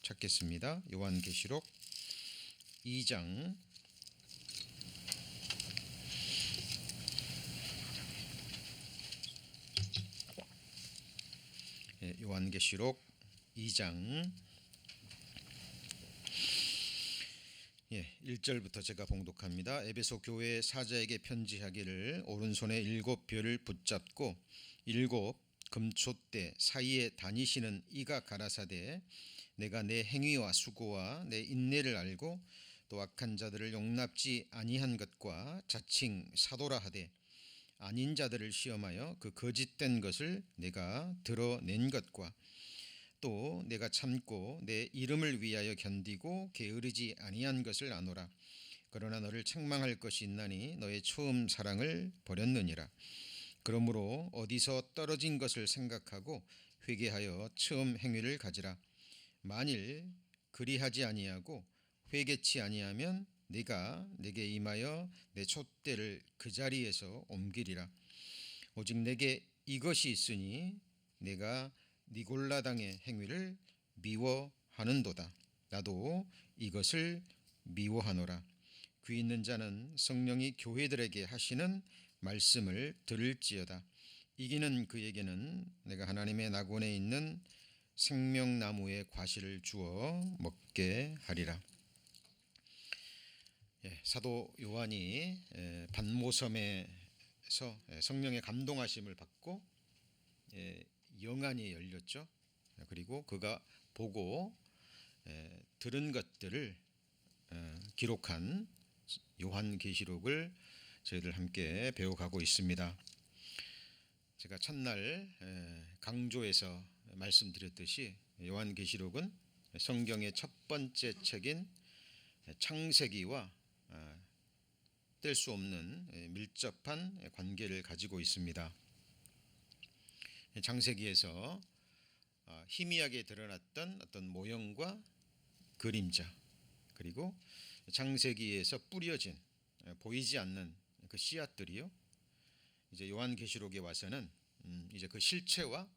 찾겠습니다. 요한계시록 2장 1절부터 제가 봉독합니다. 에베소 교회 사자에게 편지하기를 오른손에 7별을 붙잡고 7 금촛대 사이에 다니시는 이가 가라사대 내가 내 행위와 수고와 내 인내를 알고 또 악한 자들을 용납지 아니한 것과 자칭 사도라 하되 아닌 자들을 시험하여 그 거짓된 것을 내가 드러낸 것과 또 내가 참고 내 이름을 위하여 견디고 게으르지 아니한 것을 아노라. 그러나 너를 책망할 것이 있나니 너의 처음 사랑을 버렸느니라. 그러므로 어디서 떨어진 것을 생각하고 회개하여 처음 행위를 가지라. 만일 그리하지 아니하고 회개치 아니하면 네가 내게 임하여 내 촛대를 그 자리에서 옮기리라. 오직 내게 이것이 있으니 내가 니골라당의 행위를 미워하는도다. 나도 이것을 미워하노라. 귀 있는 자는 성령이 교회들에게 하시는 말씀을 들을지어다. 이기는 그에게는 내가 하나님의 낙원에 있는 생명나무의 과실을 주어 먹게 하리라. 사도 요한이 반모섬에서 성령의 감동하심을 받고 영안이 열렸죠. 그리고 그가 보고 들은 것들을 기록한 요한계시록을 저희들 함께 배워가고 있습니다. 제가 첫날 강조에서 말씀드렸듯이 요한계시록은 성경의 첫 번째 책인 창세기와 뗄 수 없는 밀접한 관계를 가지고 있습니다. 창세기에서 희미하게 드러났던 어떤 모형과 그림자, 그리고 창세기에서 뿌려진 보이지 않는 그 씨앗들이요, 이제 요한계시록에 와서는 이제 그 실체와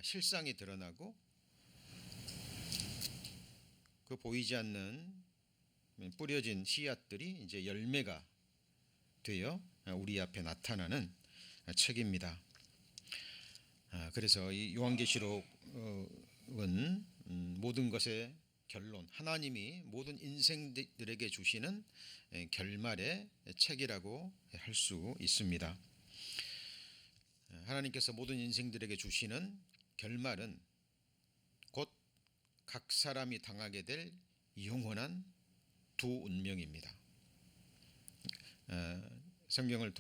실상이 드러나고 그 보이지 않는 뿌려진 씨앗들이 이제 열매가 되어 우리 앞에 나타나는 책입니다. 그래서 이 요한계시록은 모든 것의 결론, 하나님이 모든 인생들에게 주시는 결말의 책이라고 할 수 있습니다. 하나님께서 모든 인생들에게 주시는 결말은 곧 각 사람이 당하게 될 영원한 두 운명입니다. 성경을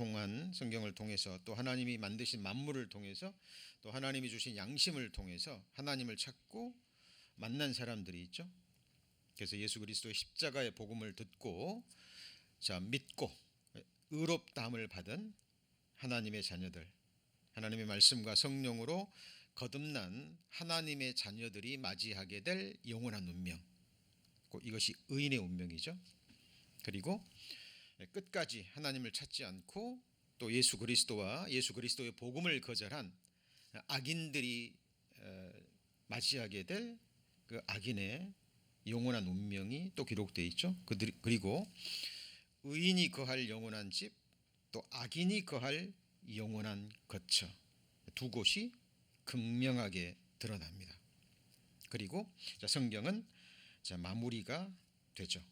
통해서 또 하나님이 만드신 만물을 통해서 또 하나님이 주신 양심을 통해서 하나님을 찾고 만난 사람들이 있죠. 그래서 예수 그리스도의 십자가의 복음을 듣고 믿고 의롭다함을 받은 하나님의 자녀들, 하나님의 말씀과 성령으로 거듭난 하나님의 자녀들이 맞이하게 될 영원한 운명, 이것이 의인의 운명이죠. 그리고 끝까지 하나님을 찾지 않고 또 예수 그리스도와 예수 그리스도의 복음을 거절한 악인들이 맞이하게 될 그 악인의 영원한 운명이 또 기록되어 있죠. 그리고 의인이 거할 영원한 집, 또 악인이 거할 영원한 거처, 두 곳이 극명하게 드러납니다. 그리고 성경은 마무리가 되죠.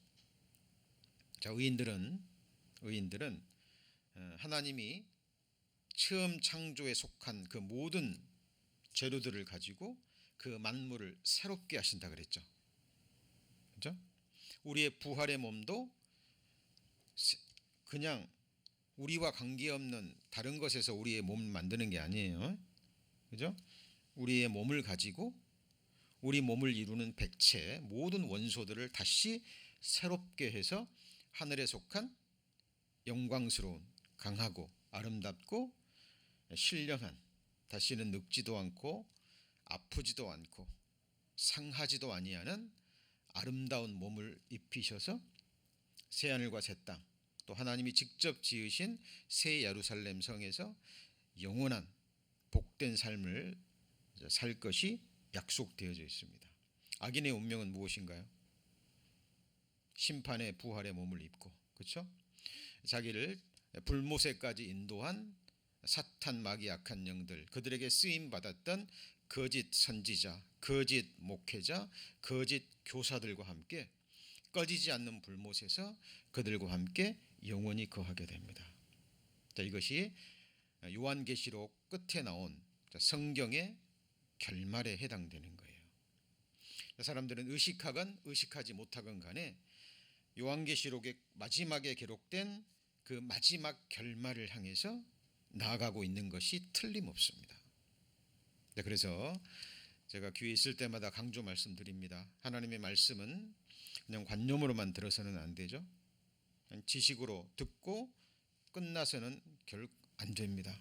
의인들은 하나님이 처음 창조에 속한 그 모든 재료들을 가지고 그 만물을 새롭게 하신다 그랬죠. 그렇죠? 우리의 부활의 몸도 그냥 우리와 관계없는 다른 것에서 우리의 몸을 만드는 게 아니에요. 그죠? 우리의 몸을 가지고 우리 몸을 이루는 백체, 모든 원소들을 다시 새롭게 해서 하늘에 속한 영광스러운, 강하고 아름답고 신령한, 다시는 늙지도 않고 아프지도 않고 상하지도 아니하는 아름다운 몸을 입히셔서 새하늘과 새 땅, 또 하나님이 직접 지으신 새 예루살렘 성에서 영원한 복된 삶을 살 것이 약속되어져 있습니다. 악인의 운명은 무엇인가요? 심판의 부활의 몸을 입고, 그렇죠? 자기를 불못에까지 인도한 사탄 마귀 악한 영들, 그들에게 쓰임 받았던 거짓 선지자, 거짓 목회자, 거짓 교사들과 함께 꺼지지 않는 불못에서 그들과 함께 영원히 거하게 됩니다. 자, 이것이 요한계시록 끝에 나온 성경의 결말에 해당되는 거예요. 사람들은 의식하건 의식하지 못하건 간에 요한계시록의 마지막에 기록된 그 마지막 결말을 향해서 나아가고 있는 것이 틀림없습니다. 그래서 제가 귀에 있을 때마다 강조 말씀드립니다. 하나님의 말씀은 그냥 관념으로만 들어서는 안 되죠. 그냥 지식으로 듣고 끝나서는 결국 안 됩니다.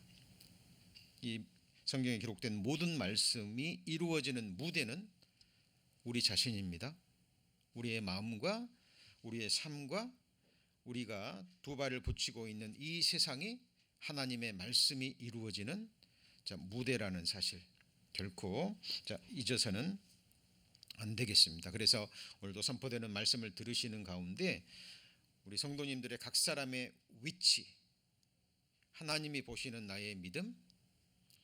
이 성경에 기록된 모든 말씀이 이루어지는 무대는 우리 자신입니다. 우리의 마음과 우리의 삶과 우리가 두 발을 붙이고 있는 이 세상이 하나님의 말씀이 이루어지는 무대라는 사실 결코 잊어서는 안 되겠습니다. 그래서 오늘도 선포되는 말씀을 들으시는 가운데 우리 성도님들의 각 사람의 위치, 하나님이 보시는 나의 믿음,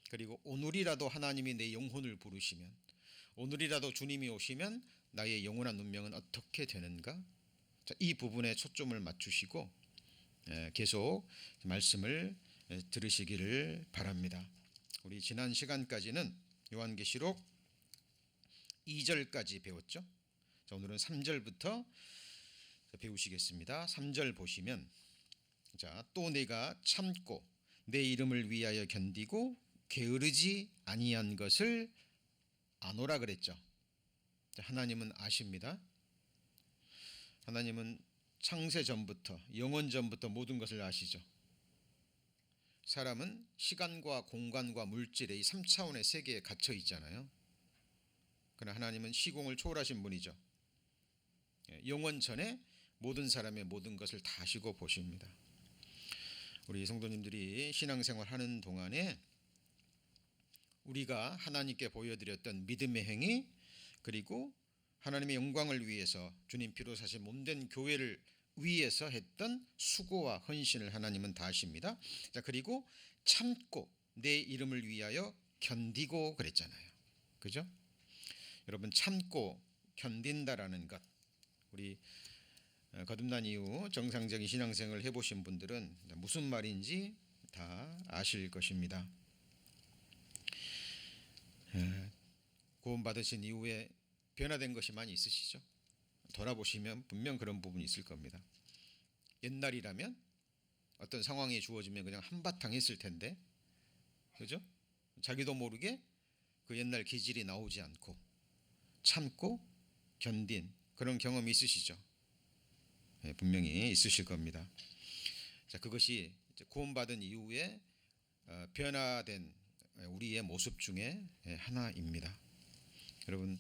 그리고 오늘이라도 하나님이 내 영혼을 부르시면, 오늘이라도 주님이 오시면 나의 영원한 운명은 어떻게 되는가? 이 부분에 초점을 맞추시고 계속 말씀을 들으시기를 바랍니다. 우리 지난 시간까지는 요한계시록 2절까지 배웠죠. 자, 오늘은 3절부터 배우시겠습니다. 3절 보시면, 자, 또 내가 참고 내 이름을 위하여 견디고 게으르지 아니한 것을 아노라 그랬죠. 자, 하나님은 아십니다. 하나님은 창세 전부터, 영원 전부터 모든 것을 아시죠. 사람은 시간과 공간과 물질의 이 3차원의 세계에 갇혀 있잖아요. 그러나 하나님은 시공을 초월하신 분이죠. 영원 전에 모든 사람의 모든 것을 다 아시고 보십니다. 우리 성도님들이 신앙생활 하는 동안에 우리가 하나님께 보여드렸던 믿음의 행위, 그리고 하나님의 영광을 위해서 주님 피로 사신 몸된 교회를 위해서 했던 수고와 헌신을 하나님은 다 아십니다. 자, 그리고 참고 내 이름을 위하여 견디고 그랬잖아요. 그죠? 여러분, 참고 견딘다라는 것, 우리 거듭난 이후 정상적인 신앙생활을 해보신 분들은 무슨 말인지 다 아실 것입니다. 구원받으신 이후에 변화된 것이 많이 있으시죠? 돌아보시면 분명 그런 부분이 있을 겁니다. 옛날이라면 어떤 상황이 주어지면 그냥 한바탕 했을 텐데, 그죠? 자기도 모르게 그 옛날 기질이 나오지 않고 참고 견딘 그런 경험이 있으시죠? 네, 분명히 있으실 겁니다. 자, 그것이 구원받은 이후에 변화된 우리의 모습 중에 하나입니다. 여러분,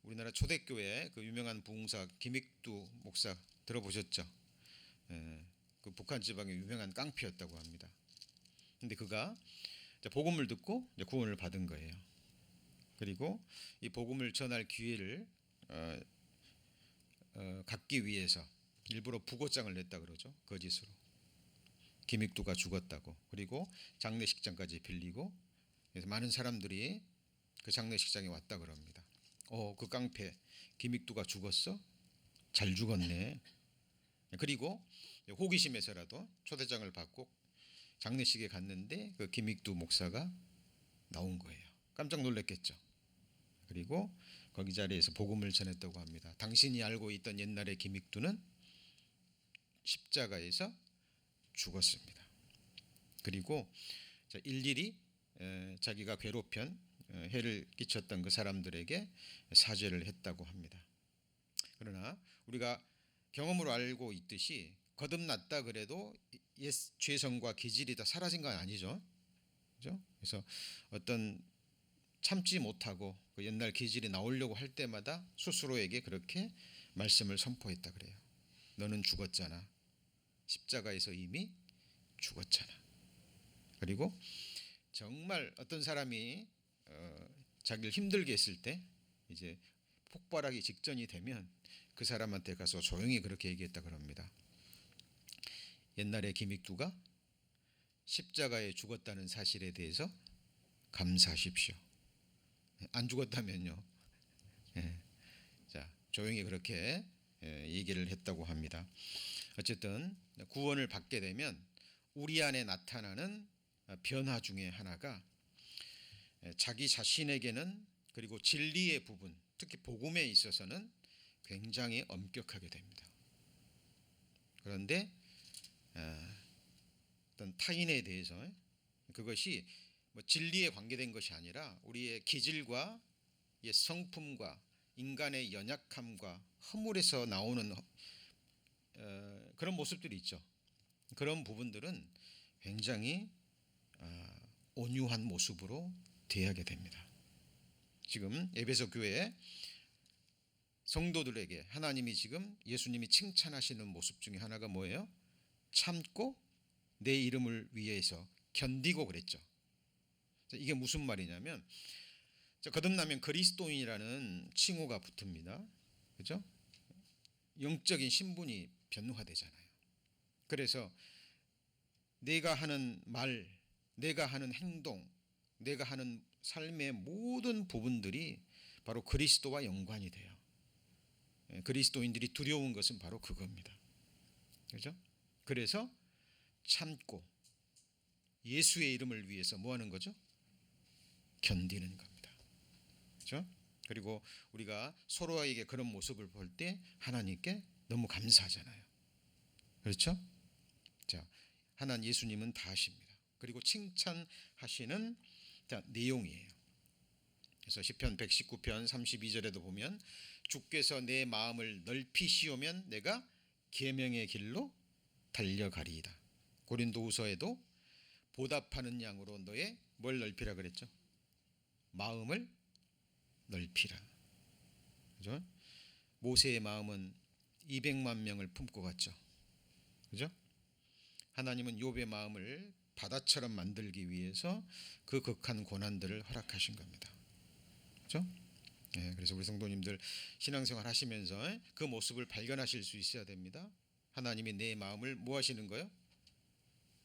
우리나라 초대교회 그 유명한 부흥사 김익두 목사 들어보셨죠? 그 북한 지방의 유명한 깡패였다고 합니다. 근데 그가 복음을 듣고 구원을 받은 거예요. 그리고 이 복음을 전할 기회를 갖기 위해서 일부러 부고장을 냈다 그러죠. 거짓으로. 김익두가 죽었다고. 그리고 장례식장까지 빌리고, 그래서 많은 사람들이 그 장례식장에 왔다 그럽니다. 그 깡패 김익두가 죽었어? 잘 죽었네. 그리고 호기심에서라도 초대장을 받고 장례식에 갔는데 그 김익두 목사가 나온 거예요. 깜짝 놀랐겠죠. 그리고 거기 자리에서 복음을 전했다고 합니다. 당신이 알고 있던 옛날의 김익두는 십자가에서 죽었습니다. 그리고 일일이 자기가 괴롭힌 해를 끼쳤던 그 사람들에게 사죄를 했다고 합니다. 그러나 우리가 경험으로 알고 있듯이 거듭났다 그래도 옛 죄성과 기질이 다 사라진 건 아니죠. 그죠? 그래서 어떤 참지 못하고 그 옛날 기질이 나오려고 할 때마다 스스로에게 그렇게 말씀을 선포했다 그래요. 너는 죽었잖아. 십자가에서 이미 죽었잖아. 그리고 정말 어떤 사람이 자기를 힘들게 했을 때 이제 폭발하기 직전이 되면 그 사람한테 가서 조용히 그렇게 얘기했다 그럽니다. 옛날에 김익두가 십자가에 죽었다는 사실에 대해서 감사하십시오. 안 죽었다면요. 예. 자, 조용히 그렇게 얘기를 했다고 합니다. 어쨌든 구원을 받게 되면 우리 안에 나타나는 변화 중에 하나가 자기 자신에게는, 그리고 진리의 부분, 특히 복음에 있어서는 굉장히 엄격하게 됩니다. 그런데 어떤 타인에 대해서 그것이 뭐 진리에 관계된 것이 아니라 우리의 기질과 성품과 인간의 연약함과 허물에서 나오는 그런 모습들이 있죠. 그런 부분들은 굉장히 온유한 모습으로 대하게 됩니다. 지금 에베소 교회 성도들에게 하나님이 지금 예수님이 칭찬하시는 모습 중에 하나가 뭐예요? 참고 내 이름을 위해서 견디고 그랬죠. 이게 무슨 말이냐면, 거듭나면 그리스도인이라는 칭호가 붙습니다. 그죠? 영적인 신분이 변화되잖아요. 그래서 내가 하는 말, 내가 하는 행동, 내가 하는 삶의 모든 부분들이 바로 그리스도와 연관이 돼요. 그리스도인들이 두려운 것은 바로 그겁니다. 그죠? 그래서 참고 예수의 이름을 위해서 뭐 하는 거죠? 견디는 겁니다. 그죠? 그리고 우리가 서로에게 그런 모습을 볼 때 하나님께 너무 감사하잖아요. 그렇죠? 자, 하나님 예수님은 다 하십니다. 그리고 칭찬하시는 내용이에요. 그래서 시편 119편 32절에도 보면 주께서 내 마음을 넓히시오면 내가 계명의 길로 달려가리이다. 고린도후서에도 보답하는 양으로 너의 뭘 넓히라 그랬죠? 마음을 넓히라. 그죠? 모세의 마음은 200만 명을 품고 갔죠. 그죠? 하나님은 욥의 마음을 바다처럼 만들기 위해서 그 극한 고난들을 허락하신 겁니다. 그죠? 네, 그래서 우리 성도님들 신앙생활 하시면서 그 모습을 발견하실 수 있어야 됩니다. 하나님이 내 마음을 뭐 하시는 거예요?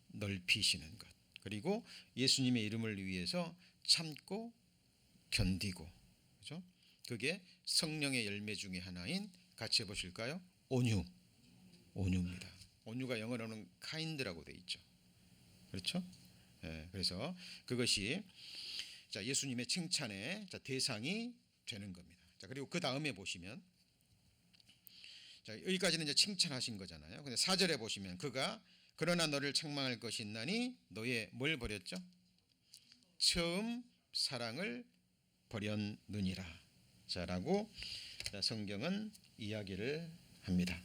넓히시는 것. 그리고 예수님의 이름을 위해서 참고 견디고. 그죠? 그게 성령의 열매 중에 하나인, 같이 해보실까요? 온유입니다. 온유가 영어로는 kind라고 돼 있죠. 그렇죠? 네, 그래서 그것이 예수님의 칭찬의 대상이 되는 겁니다. 그리고 그 다음에 보시면, 여기까지는 이제 칭찬하신 거잖아요. 근데 4절에 보시면 그가 그러나 너를 책망할 것이 있나니 너의 뭘 버렸죠? 처음 사랑을 버렸느니라. 라고 성경은 이야기를 합니다.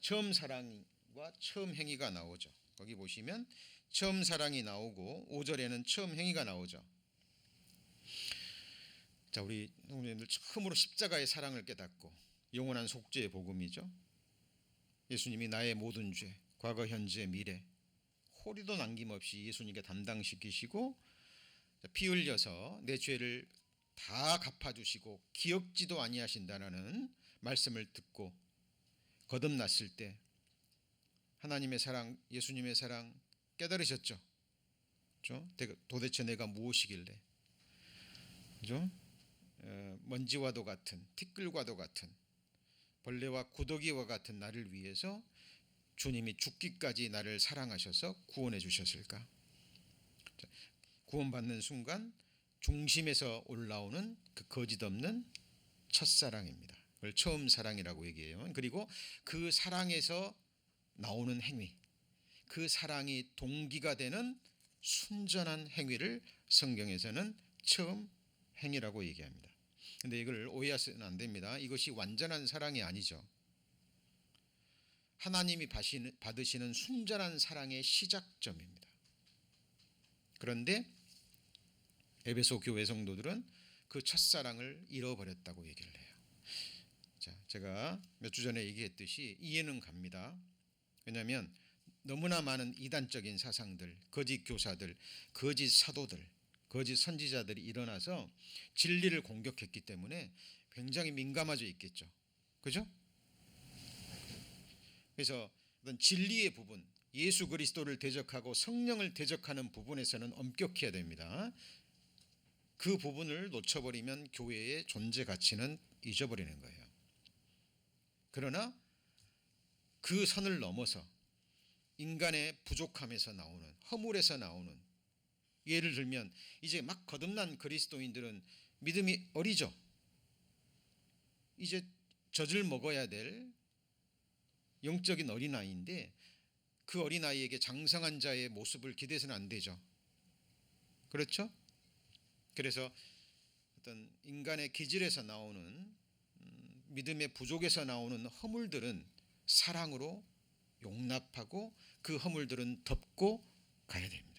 처음 사랑과 처음 행위가 나오죠. 거기 보시면 처음 사랑이 나오고 5절에는 처음 행위가 나오죠. 우리 성도님들 처음으로 십자가의 사랑을 깨닫고 영원한 속죄의 복음이죠. 예수님이 나의 모든 죄, 과거, 현재, 미래 호리도 남김없이 예수님께 담당시키시고 피 흘려서 내 죄를 다 갚아주시고 기억지도 아니하신다라는 말씀을 듣고 거듭났을 때 하나님의 사랑, 예수님의 사랑 깨달으셨죠. 그렇죠? 도대체 내가 무엇이길래, 그렇죠? 먼지와도 같은, 티끌과도 같은, 벌레와 구더기와 같은 나를 위해서 주님이 죽기까지 나를 사랑하셔서 구원해 주셨을까? 구원받는 순간 중심에서 올라오는 그 거짓없는 첫사랑입니다. 그걸 처음 사랑이라고 얘기해요. 그리고 그 사랑에서 나오는 행위, 그 사랑이 동기가 되는 순전한 행위를 성경에서는 처음 행위라고 얘기합니다. 그런데 이걸 오해하시면 안 됩니다. 이것이 완전한 사랑이 아니죠. 하나님이 받으시는 순전한 사랑의 시작점입니다. 그런데 에베소 교회 성도들은 그 첫사랑을 잃어버렸다고 얘기를 해요. 제가 몇 주 전에 얘기했듯이 이해는 갑니다. 왜냐하면 너무나 많은 이단적인 사상들, 거짓 교사들, 거짓 사도들, 거짓 선지자들이 일어나서 진리를 공격했기 때문에 굉장히 민감해져 있겠죠. 그죠? 그래서 어떤 진리의 부분, 예수 그리스도를 대적하고 성령을 대적하는 부분에서는 엄격해야 됩니다. 그 부분을 놓쳐버리면 교회의 존재 가치는 잊어버리는 거예요. 그러나 그 선을 넘어서 인간의 부족함에서 나오는, 허물에서 나오는, 예를 들면 이제 막 거듭난 그리스도인들은 믿음이 어리죠. 이제 젖을 먹어야 될 영적인 어린아이인데 그 어린아이에게 장성한 자의 모습을 기대해서는 안 되죠. 그렇죠? 그래서 어떤 인간의 기질에서 나오는 믿음의 부족에서 나오는 허물들은 사랑으로 용납하고 그 허물들은 덮고 가야 됩니다.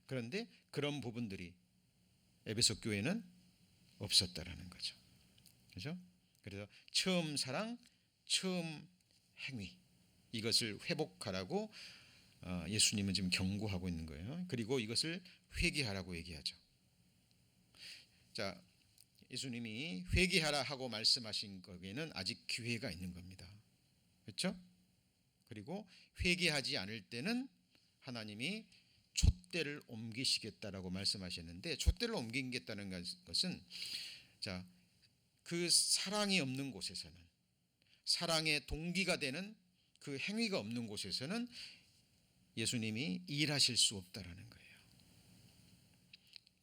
그런데 그런 부분들이 에베소 교회는 없었다라는 거죠. 그렇죠? 그래서 처음 사랑, 처음 행위, 이것을 회복하라고 예수님은 지금 경고하고 있는 거예요. 그리고 이것을 회개하라고 얘기하죠. 자, 예수님이 회개하라 하고 말씀하신 거기에는 아직 기회가 있는 겁니다. 그렇죠? 그리고 회개하지 않을 때는 하나님이 촛대를 옮기시겠다라고 말씀하셨는데, 촛대를 옮기겠다는 것은 자, 그 사랑이 없는 곳에서는, 사랑의 동기가 되는 그 행위가 없는 곳에서는 예수님이 일하실 수 없다라는 거예요.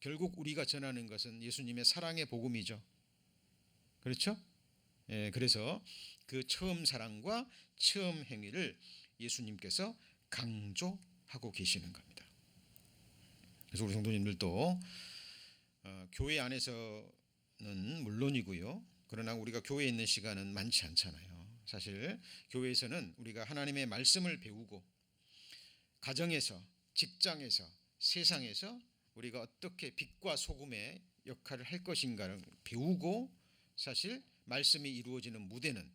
결국 우리가 전하는 것은 예수님의 사랑의 복음이죠. 그렇죠? 예, 그래서 그 처음 사랑과 처음 행위를 예수님께서 강조하고 계시는 겁니다. 그래서 우리 성도님들도 교회 안에서는 물론이고요. 그러나 우리가 교회에 있는 시간은 많지 않잖아요. 사실 교회에서는 우리가 하나님의 말씀을 배우고 가정에서, 직장에서, 세상에서 우리가 어떻게 빛과 소금의 역할을 할 것인가를 배우고, 사실 말씀이 이루어지는 무대는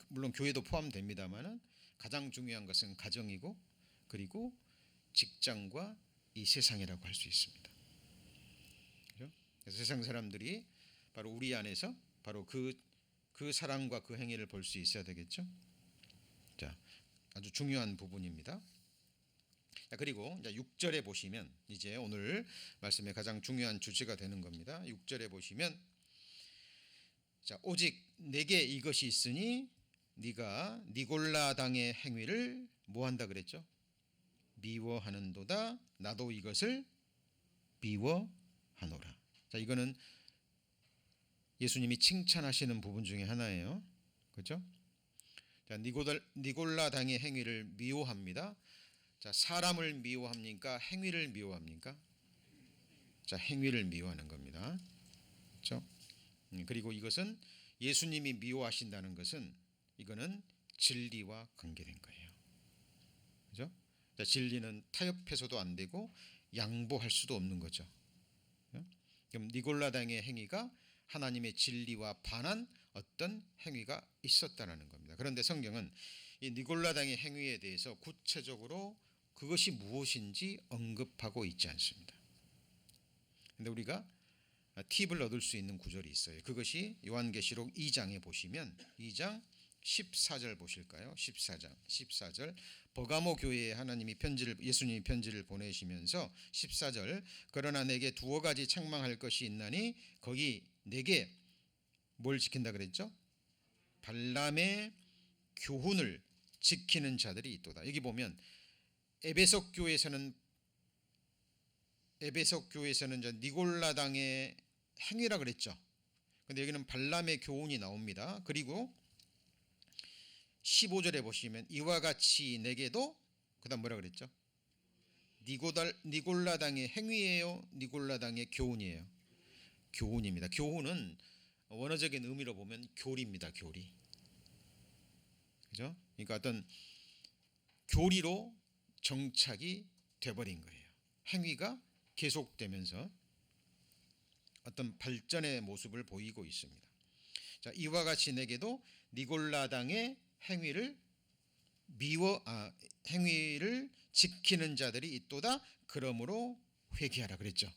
물론 교회도 포함됩니다만은 가장 중요한 것은 가정이고 그리고 직장과 이 세상이라고 할 수 있습니다. 그렇죠? 그래서 세상 사람들이 바로 우리 안에서 바로 그 사랑과 그 행위를 볼 수 있어야 되겠죠. 자, 아주 중요한 부분입니다. 자, 그리고 이제 6절에 보시면 이제 오늘 말씀의 가장 중요한 주제가 되는 겁니다. 6절에 보시면 자, 오직 내게 이것이 있으니 네가 니골라당의 행위를 뭐한다 그랬죠? 미워하는도다. 나도 이것을 미워하노라. 자, 이거는 예수님이 칭찬하시는 부분 중에 하나예요. 그렇죠? 자, 니골라당의 행위를 미워합니다. 자, 사람을 미워합니까? 행위를 미워합니까? 자, 행위를 미워하는 겁니다. 그렇죠? 그리고 이것은 예수님이 미워하신다는 것은 이거는 진리와 관계된 거예요. 그렇죠? 자, 진리는 타협해서도 안 되고 양보할 수도 없는 거죠. 그럼 니골라당의 행위가 하나님의 진리와 반한 어떤 행위가 있었다는 겁니다. 그런데 성경은 이 니골라당의 행위에 대해서 구체적으로 그것이 무엇인지 언급하고 있지 않습니다. 그런데 우리가 팁을 얻을 수 있는 구절이 있어요. 그것이 요한계시록 2장에 보시면 2장 14절 보실까요? 14절 버가모 교회에 예수님이 편지를 보내시면서 14절 그러나 내게 두어 가지 책망할 것이 있나니 거기 내게 뭘 지킨다 그랬죠? 발람의 교훈을 지키는 자들이 있도다. 여기 보면 에베소 교회에서는 니골라당의 행위라 그랬죠. 근데 여기는 발람의 교훈이 나옵니다. 그리고 15절에 보시면 이와 같이 내게도 그다음 뭐라 그랬죠? 니골라당의 행위예요, 니골라당의 교훈이에요? 교훈입니다. 교훈은 원어적인 의미로 보면 교리입니다. 교리. 그죠? 그러니까 어떤 교리로 정착이 돼버린 거예요. 행위가 계속되면서 어떤 발전의 모습을 보이고 있습니다. 자, 이와 같이 내게도 니골라당의 행위를 행위를 지키는 자들이 있도다. 그러므로 회개하라 그랬죠.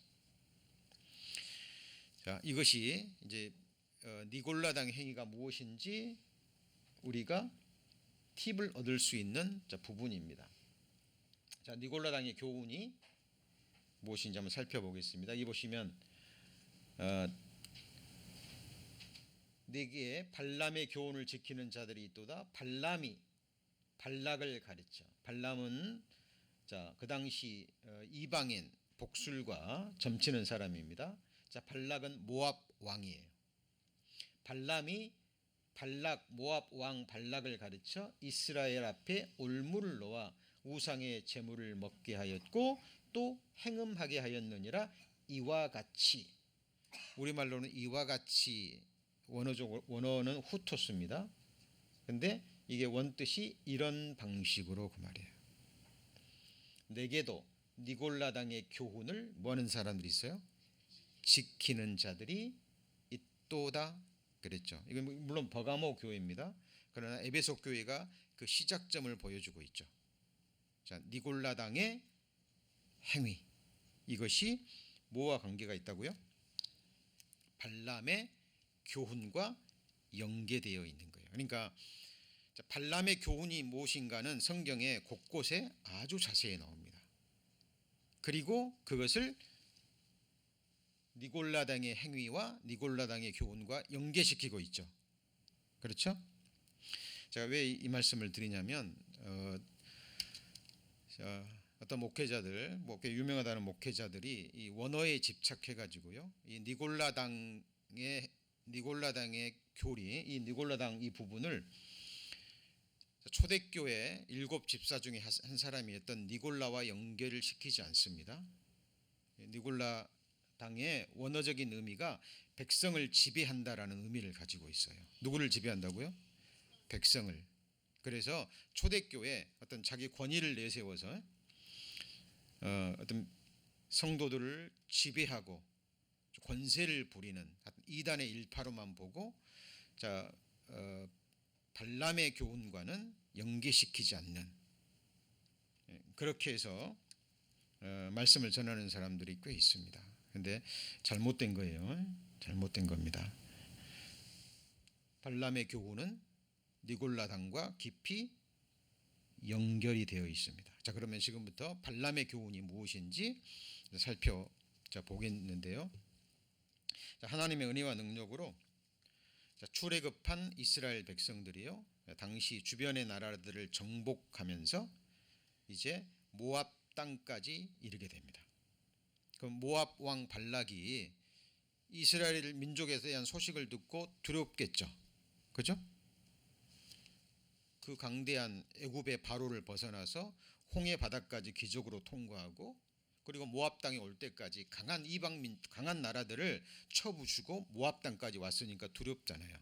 자, 이것이 이제 니골라당 행위가 무엇인지 우리가 팁을 얻을 수 있는 부분입니다. 자, 니골라당의 교훈이 무엇인지 한번 살펴보겠습니다. 이 보시면 네게 발람의 교훈을 지키는 자들이 있도다. 발람이 발락을 가르쳐. 발람은 그 당시 이방인 복술과 점치는 사람입니다. 자, 발락은 모압 왕이에요. 발람이 발락 모압 왕 발락을 가르쳐 이스라엘 앞에 올무를 놓아 우상의 제물을 먹게 하였고 또 행음하게 하였느니라. 이와 같이, 우리말로는 이와 같이, 원어는 후토스입니다. 근데 이게 원뜻이 이런 방식으로 그 말이에요. 내게도 니골라당의 교훈을 뭐하는 사람들이 있어요? 지키는 자들이 있도다 그랬죠. 이건 물론 버가모 교회입니다. 그러나 에베소 교회가 그 시작점을 보여주고 있죠. 자, 니골라당의 행위, 이것이 뭐와 관계가 있다고요? 발람의 교훈과 연계되어 있는 거예요. 그러니까 발람의 교훈이 무엇인가는 성경에 곳곳에 아주 자세히 나옵니다. 그리고 그것을 니골라당의 행위와 니골라당의 교훈과 연계시키고 있죠. 그렇죠? 제가 왜 이 말씀을 드리냐면 어떤 목회자들, 꽤 유명하다는 목회자들이 이 원어에 집착해가지고요, 이 니골라당의 교리, 이 니골라당 이 부분을 초대교회 7 집사 중에 한 사람이었던 니골라와 연결을 시키지 않습니다. 니골라당의 원어적인 의미가 백성을 지배한다라는 의미를 가지고 있어요. 누구를 지배한다고요? 백성을. 그래서 초대교회 어떤 자기 권위를 내세워서 어떤 성도들을 지배하고 권세를 부리는 이단의 일파로만 보고, 발람의 교훈과는 연계시키지 않는, 그렇게 해서 말씀을 전하는 사람들이 꽤 있습니다. 그런데 잘못된 거예요. 잘못된 겁니다. 발람의 교훈은 니골라당과 깊이 연결이 되어 있습니다. 자, 그러면 지금부터 발람의 교훈이 무엇인지 살펴보겠는데요. 하나님의 은혜와 능력으로 출애굽한 이스라엘 백성들이요, 당시 주변의 나라들을 정복하면서 이제 모압 땅까지 이르게 됩니다. 그럼 모압 왕 발락이 이스라엘 민족에 대한 소식을 듣고 두렵겠죠. 그죠? 그 강대한 애굽의 바로를 벗어나서 홍해 바다까지 기적으로 통과하고, 그리고 모압 땅에 올 때까지 강한 나라들을 쳐부수고 모압 땅까지 왔으니까 두렵잖아요.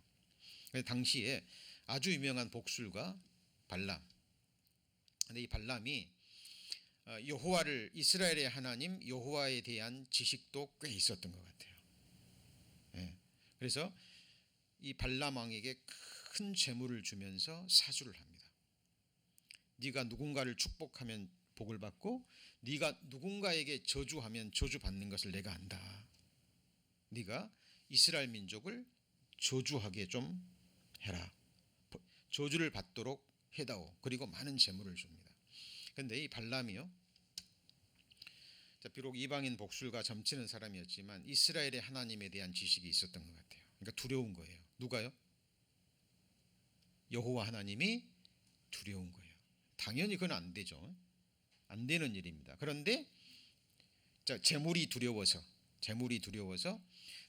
당시에 아주 유명한 복술가 발람. 근데 이 발람이 여호와를, 이스라엘의 하나님 여호와에 대한 지식도 꽤 있었던 것 같아요. 그래서 이 발람 왕에게 큰 재물을 주면서 사주를 합니다. 네가 누군가를 축복하면 복을 받고, 네가 누군가에게 저주하면 저주받는 것을 내가 안다. 네가 이스라엘 민족을 저주하게 좀 해라. 저주를 받도록 해다오. 그리고 많은 재물을 줍니다. 그런데 이 발람이요, 비록 이방인 복술과 점치는 사람이었지만 이스라엘의 하나님에 대한 지식이 있었던 것 같아요. 그러니까 두려운 거예요. 누가요? 여호와 하나님이 두려운 거예요. 당연히 그건 안 되죠. 안 되는 일입니다. 그런데 재물이 두려워서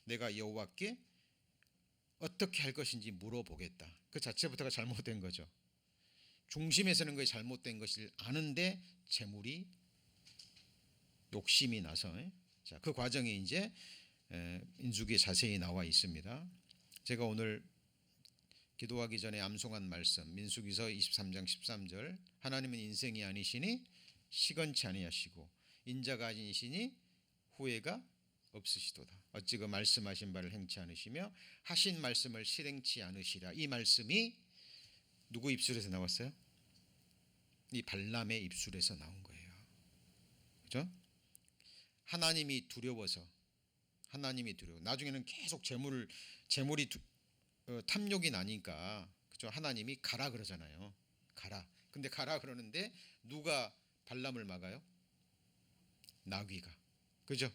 내가 여호와께 어떻게 할 것인지 물어보겠다. 그 자체부터가 잘못된 거죠. 중심에 서는 것이 잘못된 것을 아는데 재물이 욕심이 나서, 그 과정이 이제 민수기에 자세히 나와 있습니다. 제가 오늘 기도하기 전에 암송한 말씀, 민수기서 23장 13절, 하나님은 인생이 아니시니 시건치 아니하시고 인자가 아니시니 후회가 없으시도다. 어찌 그 말씀하신 바를 행치 않으시며 하신 말씀을 실행치 않으시라. 이 말씀이 누구 입술에서 나왔어요? 이 발람의 입술에서 나온 거예요. 그죠? 하나님이 두려워서 나중에는 계속 재물이 탐욕이 나니까 그죠? 하나님이 가라 그러잖아요. 가라. 근데 가라 그러는데 누가 발람을 막아요? 나귀가. 그죠?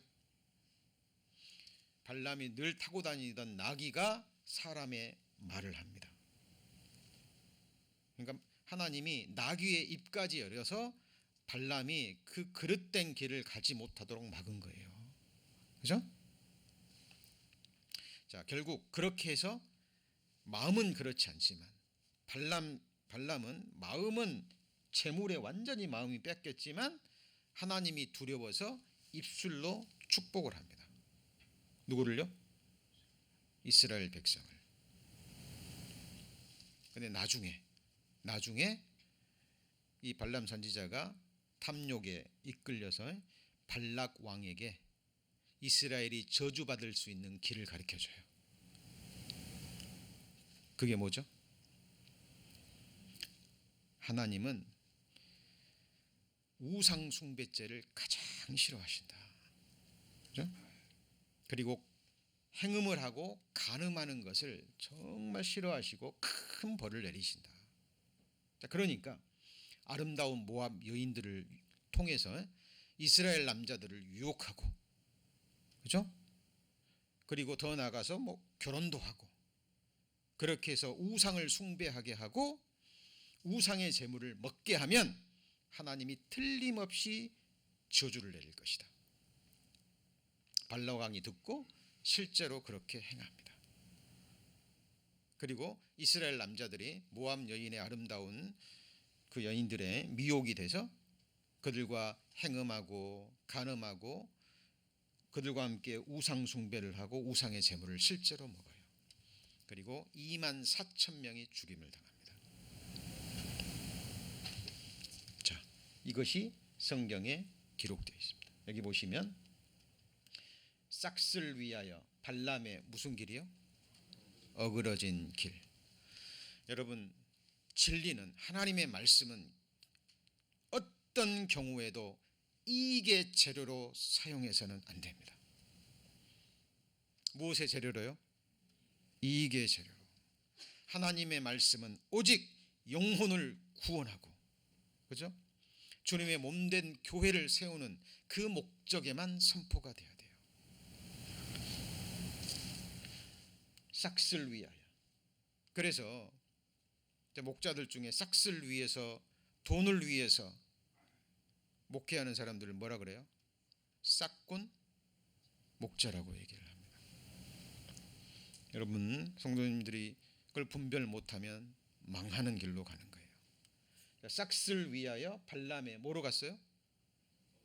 발람이 늘 타고 다니던 나귀가 사람의 말을 합니다. 그러니까 하나님이 나귀의 입까지 열어서 발람이 그 그릇된 길을 가지 못하도록 막은 거예요. 그죠? 자, 결국 그렇게 해서 마음은 그렇지 않지만 발람은 마음은 재물에 완전히 마음이 뺏겼지만 하나님이 두려워서 입술로 축복을 합니다. 누구를요? 이스라엘 백성을. 근데 나중에 이 발람 선지자가 탐욕에 이끌려서 발락 왕에게 이스라엘이 저주받을 수 있는 길을 가르쳐줘요. 그게 뭐죠? 하나님은 우상 숭배죄를 가장 싫어하신다. 그죠? 그리고 행음을 하고 간음하는 것을 정말 싫어하시고 큰 벌을 내리신다. 자, 그러니까 아름다운 모압 여인들을 통해서 이스라엘 남자들을 유혹하고, 그죠? 그리고 더 나아가서 결혼도 하고, 그렇게 해서 우상을 숭배하게 하고 우상의 재물을 먹게 하면 하나님이 틀림없이 저주를 내릴 것이다. 발락 왕이 듣고 실제로 그렇게 행합니다. 그리고 이스라엘 남자들이 모압 여인의 아름다운 그 여인들의 미혹이 돼서 그들과 행음하고 간음하고 그들과 함께 우상 숭배를 하고 우상의 재물을 실제로 먹어요. 그리고 24,000명이 죽임을 당합니다. 자, 이것이 성경에 기록되어 있습니다. 여기 보시면 싹스를 위하여 발람의 무슨 길이요? 어그러진 길. 여러분, 진리는, 하나님의 말씀은 어떤 경우에도 이익의 재료로 사용해서는 안 됩니다. 무엇의 재료로요? 이익의 재료로. 하나님의 말씀은 오직 영혼을 구원하고, 그죠? 주님의 몸된 교회를 세우는 그 목적에만 선포가 되어야 돼요. 싹스를 위하여. 그래서 목자들 중에 싹스를 위해서, 돈을 위해서 목회하는 사람들을 뭐라 그래요? 싹군 목자라고 얘기를 합니다. 여러분, 성도님들이 그걸 분별 못하면 망하는 길로 가는 거예요. 싹스를 위하여 발람의 뭐로 갔어요?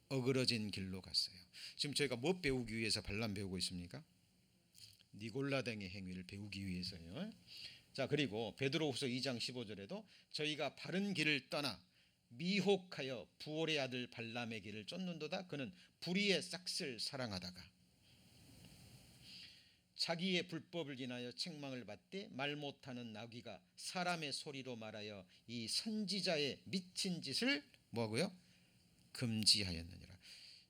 어그러진 길로 갔어요. 지금 저희가 뭐 배우기 위해서 발람 배우고 있습니까? 니골라댕의 행위를 배우기 위해서요. 자, 그리고 베드로후서 2장 15절에도 저희가 바른 길을 떠나 미혹하여 부올의 아들 발람의 길을 쫓는도다. 그는 불의의 싹스를 사랑하다가 자기의 불법을 인하여 책망을 받되 말 못하는 나귀가 사람의 소리로 말하여 이 선지자의 미친 짓을 뭐하고요? 금지하였느니라.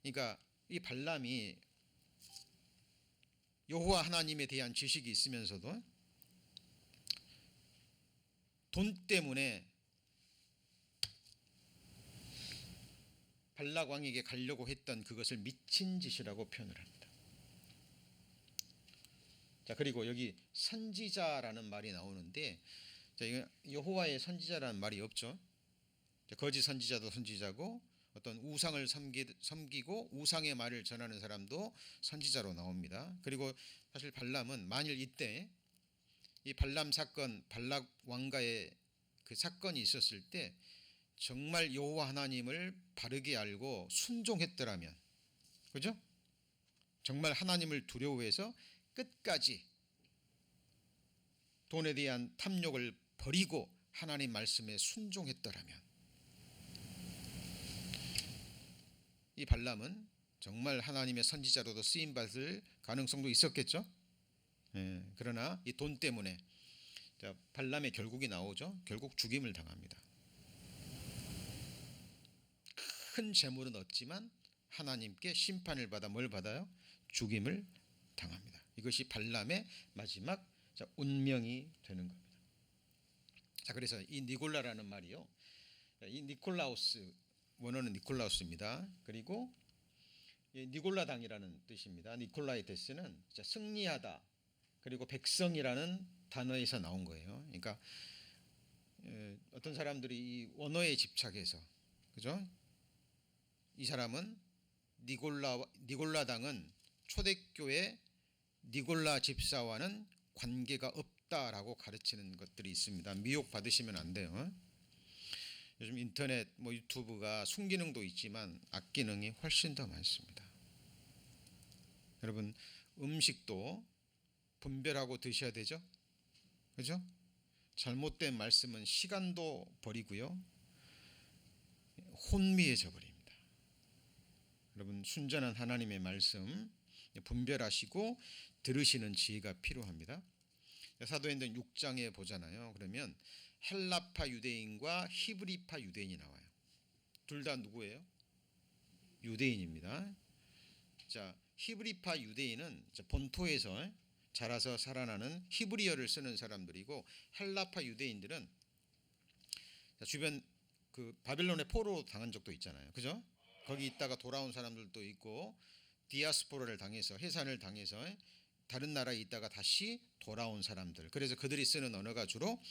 그러니까 이 발람이 여호와 하나님에 대한 지식이 있으면서도 돈 때문에 발락 왕에게 가려고 했던 그것을 미친 짓이라고 표현을 합니다. 자, 그리고 여기 선지자라는 말이 나오는데, 여호와의 선지자라는 말이 없죠. 거짓 선지자도 선지자고, 어떤 우상을 섬기고 우상의 말을 전하는 사람도 선지자로 나옵니다. 그리고 사실 발람은 만일 이때 이 발람 사건, 발락 왕가의 그 사건이 있었을 때 정말 여호와 하나님을 바르게 알고 순종했더라면, 그죠? 정말 하나님을 두려워해서 끝까지 돈에 대한 탐욕을 버리고 하나님 말씀에 순종했더라면 이 발람은 정말 하나님의 선지자로도 쓰임받을 가능성도 있었겠죠. 그러나 이 돈 때문에 발람의 결국이 나오죠. 결국 죽임을 당합니다. 큰 재물은 얻지만 하나님께 심판을 받아 뭘 받아요? 죽임을 당합니다. 이것이 발람의 마지막 운명이 되는 겁니다. 자, 그래서 이 니골라라는 말이요, 이 니콜라우스, 원어는 니콜라우스입니다. 그리고 이 니골라당이라는 뜻입니다. 니콜라이테스는 승리하다, 그리고 백성이라는 단어에서 나온 거예요. 그러니까 어떤 사람들이 이 원어에 집착해서, 그죠? 이 사람은 니골라당은 초대교회 니골라 집사와는 관계가 없다라고 가르치는 것들이 있습니다. 미혹 받으시면 안 돼요. 요즘 인터넷 유튜브가 순기능도 있지만 악기능이 훨씬 더 많습니다. 여러분, 음식도 분별하고 드셔야 되죠? 그죠? 잘못된 말씀은 시간도 버리고요, 혼미해져 버립니다. 여러분, 순전한 하나님의 말씀 분별하시고 들으시는 지혜가 필요합니다. 사도행전 6장에 보잖아요. 그러면 헬라파 유대인과 히브리파 유대인이 나와요. 둘 다 누구예요? 유대인입니다. 자, 히브리파 유대인은 본토에서 자라서 살아나는 히브리어를 쓰는 사람들이고, 헬라파 유대인들은 주변 바벨론의 포로 당한 적도 있잖아요. 그죠? 거기 있다가 돌아온 사람들도 있고, 디아스포라를 당해서, 해산을 당해서 다른 나라에 있다가 다시 돌아온 사람들. 그래서 그들이 쓰는 언어가 주로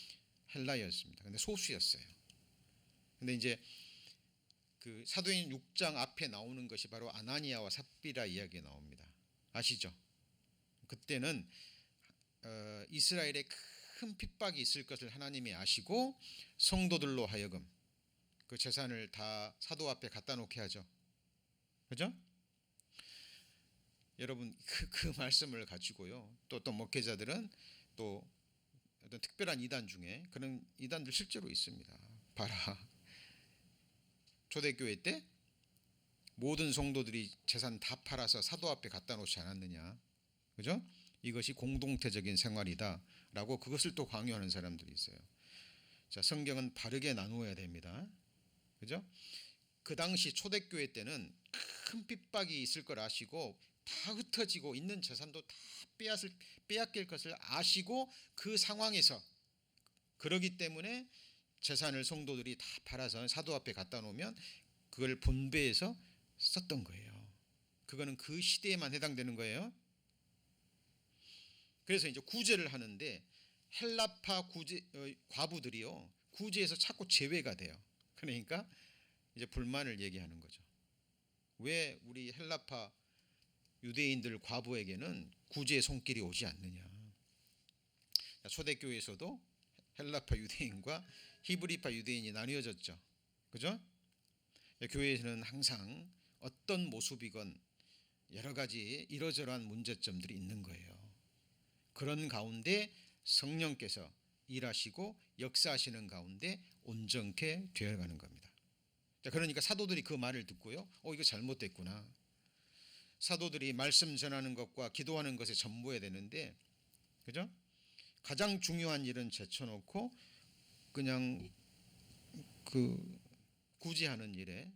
헬라어였습니다. 근데 소수였어요. 근데 이제 사도행 6장 앞에 나오는 것이 바로 아나니아와 삽비라 이야기가 나옵니다. 아시죠? 그때는 이스라엘에 큰 핍박이 있을 것을 하나님이 아시고 성도들로 하여금 그 재산을 다 사도 앞에 갖다 놓게 하죠. 그죠? 여러분, 그 말씀을 가지고요, 또 목회자들은 또 어떤 특별한 이단 중에 그런 이단들 실제로 있습니다. 봐라, 초대교회 때 모든 성도들이 재산 다 팔아서 사도 앞에 갖다 놓지 않았느냐, 그죠? 이것이 공동체적인 생활이다라고 그것을 또 강요하는 사람들이 있어요. 자, 성경은 바르게 나누어야 됩니다. 그죠? 그 당시 초대교회 때는 큰 핍박이 있을 걸 아시고 다 흩어지고 있는 재산도 다 빼앗길 것을 아시고 그 상황에서, 그러기 때문에 재산을 성도들이 다 팔아서 사도 앞에 갖다 놓으면 그걸 분배해서 썼던 거예요. 그거는 그 시대에만 해당되는 거예요. 그래서 이제 구제를 하는데 헬라파 과부들이요, 구제에서 자꾸 제외가 돼요. 그러니까 이제 불만을 얘기하는 거죠. 왜 우리 헬라파 유대인들 과부에게는 구제의 손길이 오지 않느냐. 초대교회에서도 헬라파 유대인과 히브리파 유대인이 나뉘어졌죠. 그죠? 교회에서는 항상 어떤 모습이건 여러 가지 이러저러한 문제점들이 있는 거예요. 그런 가운데 성령께서 일하시고 역사하시는 가운데 온전케 되어가는 겁니다. 그러니까 사도들이 그 말을 듣고요, 이거 잘못됐구나. 사도들이 말씀 전하는 것과 기도하는 것에 전부해야 되는데, 그죠? 가장 중요한 일은 제쳐놓고 그냥 구제하는 일에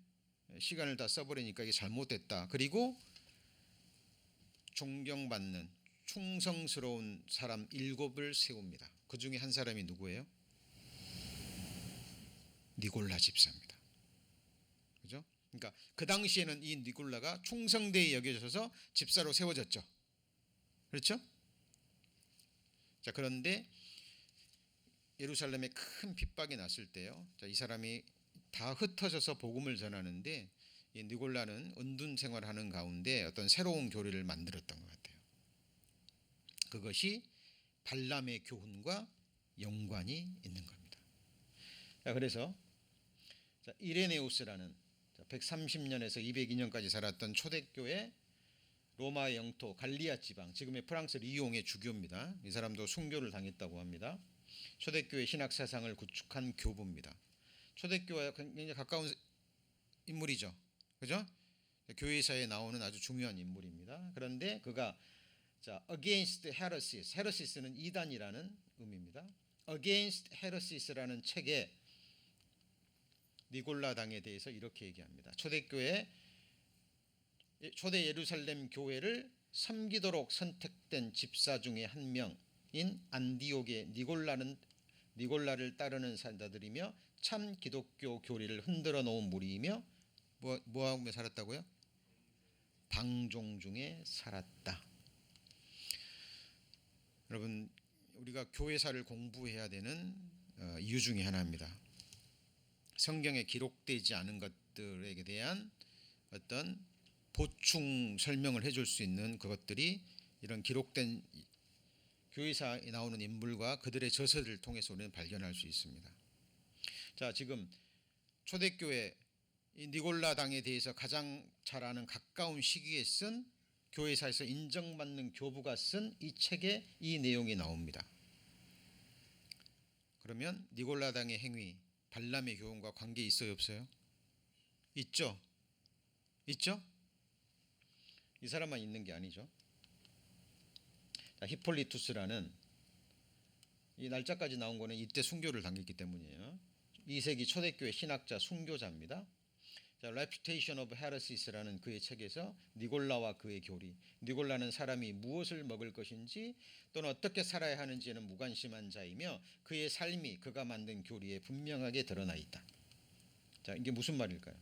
시간을 다 써버리니까 이게 잘못됐다. 그리고 존경받는 충성스러운 사람 7을 세웁니다. 그 중에 한 사람이 누구예요? 니골라 집사입니다. 그죠? 그러니까 그 당시에는 이 니골라가 충성되이 여겨져서 집사로 세워졌죠. 그렇죠? 자, 그런데 예루살렘에 큰 핍박이 났을 때요, 자, 이 사람이 다 흩어져서 복음을 전하는데 이 니골라는 은둔 생활하는 가운데 어떤 새로운 교리를 만들었던 것 같아요. 그것이 발람의 교훈과 연관이 있는 겁니다. 자, 그래서 이레네우스라는 130년에서 202년까지 살았던 초대교회 로마의 영토 갈리아 지방, 지금의 프랑스 리옹의 주교입니다. 이 사람도 순교를 당했다고 합니다. 초대교회 신학 사상을 구축한 교부입니다. 초대교회와 굉장히 가까운 인물이죠. 그죠? 교회사에 나오는 아주 중요한 인물입니다. 그런데 그가 Against Heresies, Heresies는 이단이라는 의미입니다. Against Heresies라는 책에 니골라당에 대해서 이렇게 얘기합니다. 초대교회 초대 예루살렘 교회를 섬기도록 선택된 집사 중에 한 명인 안디옥의 니골라를 따르는 사자들이며 참 기독교 교리를 흔들어 놓은 무리이며 뭐하며 살았다고요? 방종 중에 살았다. 여러분, 우리가 교회사를 공부해야 되는 이유 중에 하나입니다. 성경에 기록되지 않은 것들에 대한 어떤 보충 설명을 해줄 수 있는 그것들이 이런 기록된 교회사에 나오는 인물과 그들의 저서를 통해서 우리는 발견할 수 있습니다. 자, 지금 초대교회 이 니골라 당에 대해서 가장 잘 아는 가까운 시기에 쓴 교회사에서 인정받는 교부가 쓴 이 책에 이 내용이 나옵니다. 그러면 니골라 당의 행위, 발람의 교훈과 관계 있어요, 없어요? 있죠? 있죠? 이 사람만 있는 게 아니죠. 자, 히폴리투스라는 이 날짜까지 나온 거는 이때 순교를 당했기 때문이에요. 2세기 초대교회 신학자 순교자입니다. 자, Reputation of Heresies라는 그의 책에서 니골라와 그의 교리, 니골라는 사람이 무엇을 먹을 것인지 또는 어떻게 살아야 하는지에는 무관심한 자이며 그의 삶이 그가 만든 교리에 분명하게 드러나 있다. 자, 이게 무슨 말일까요?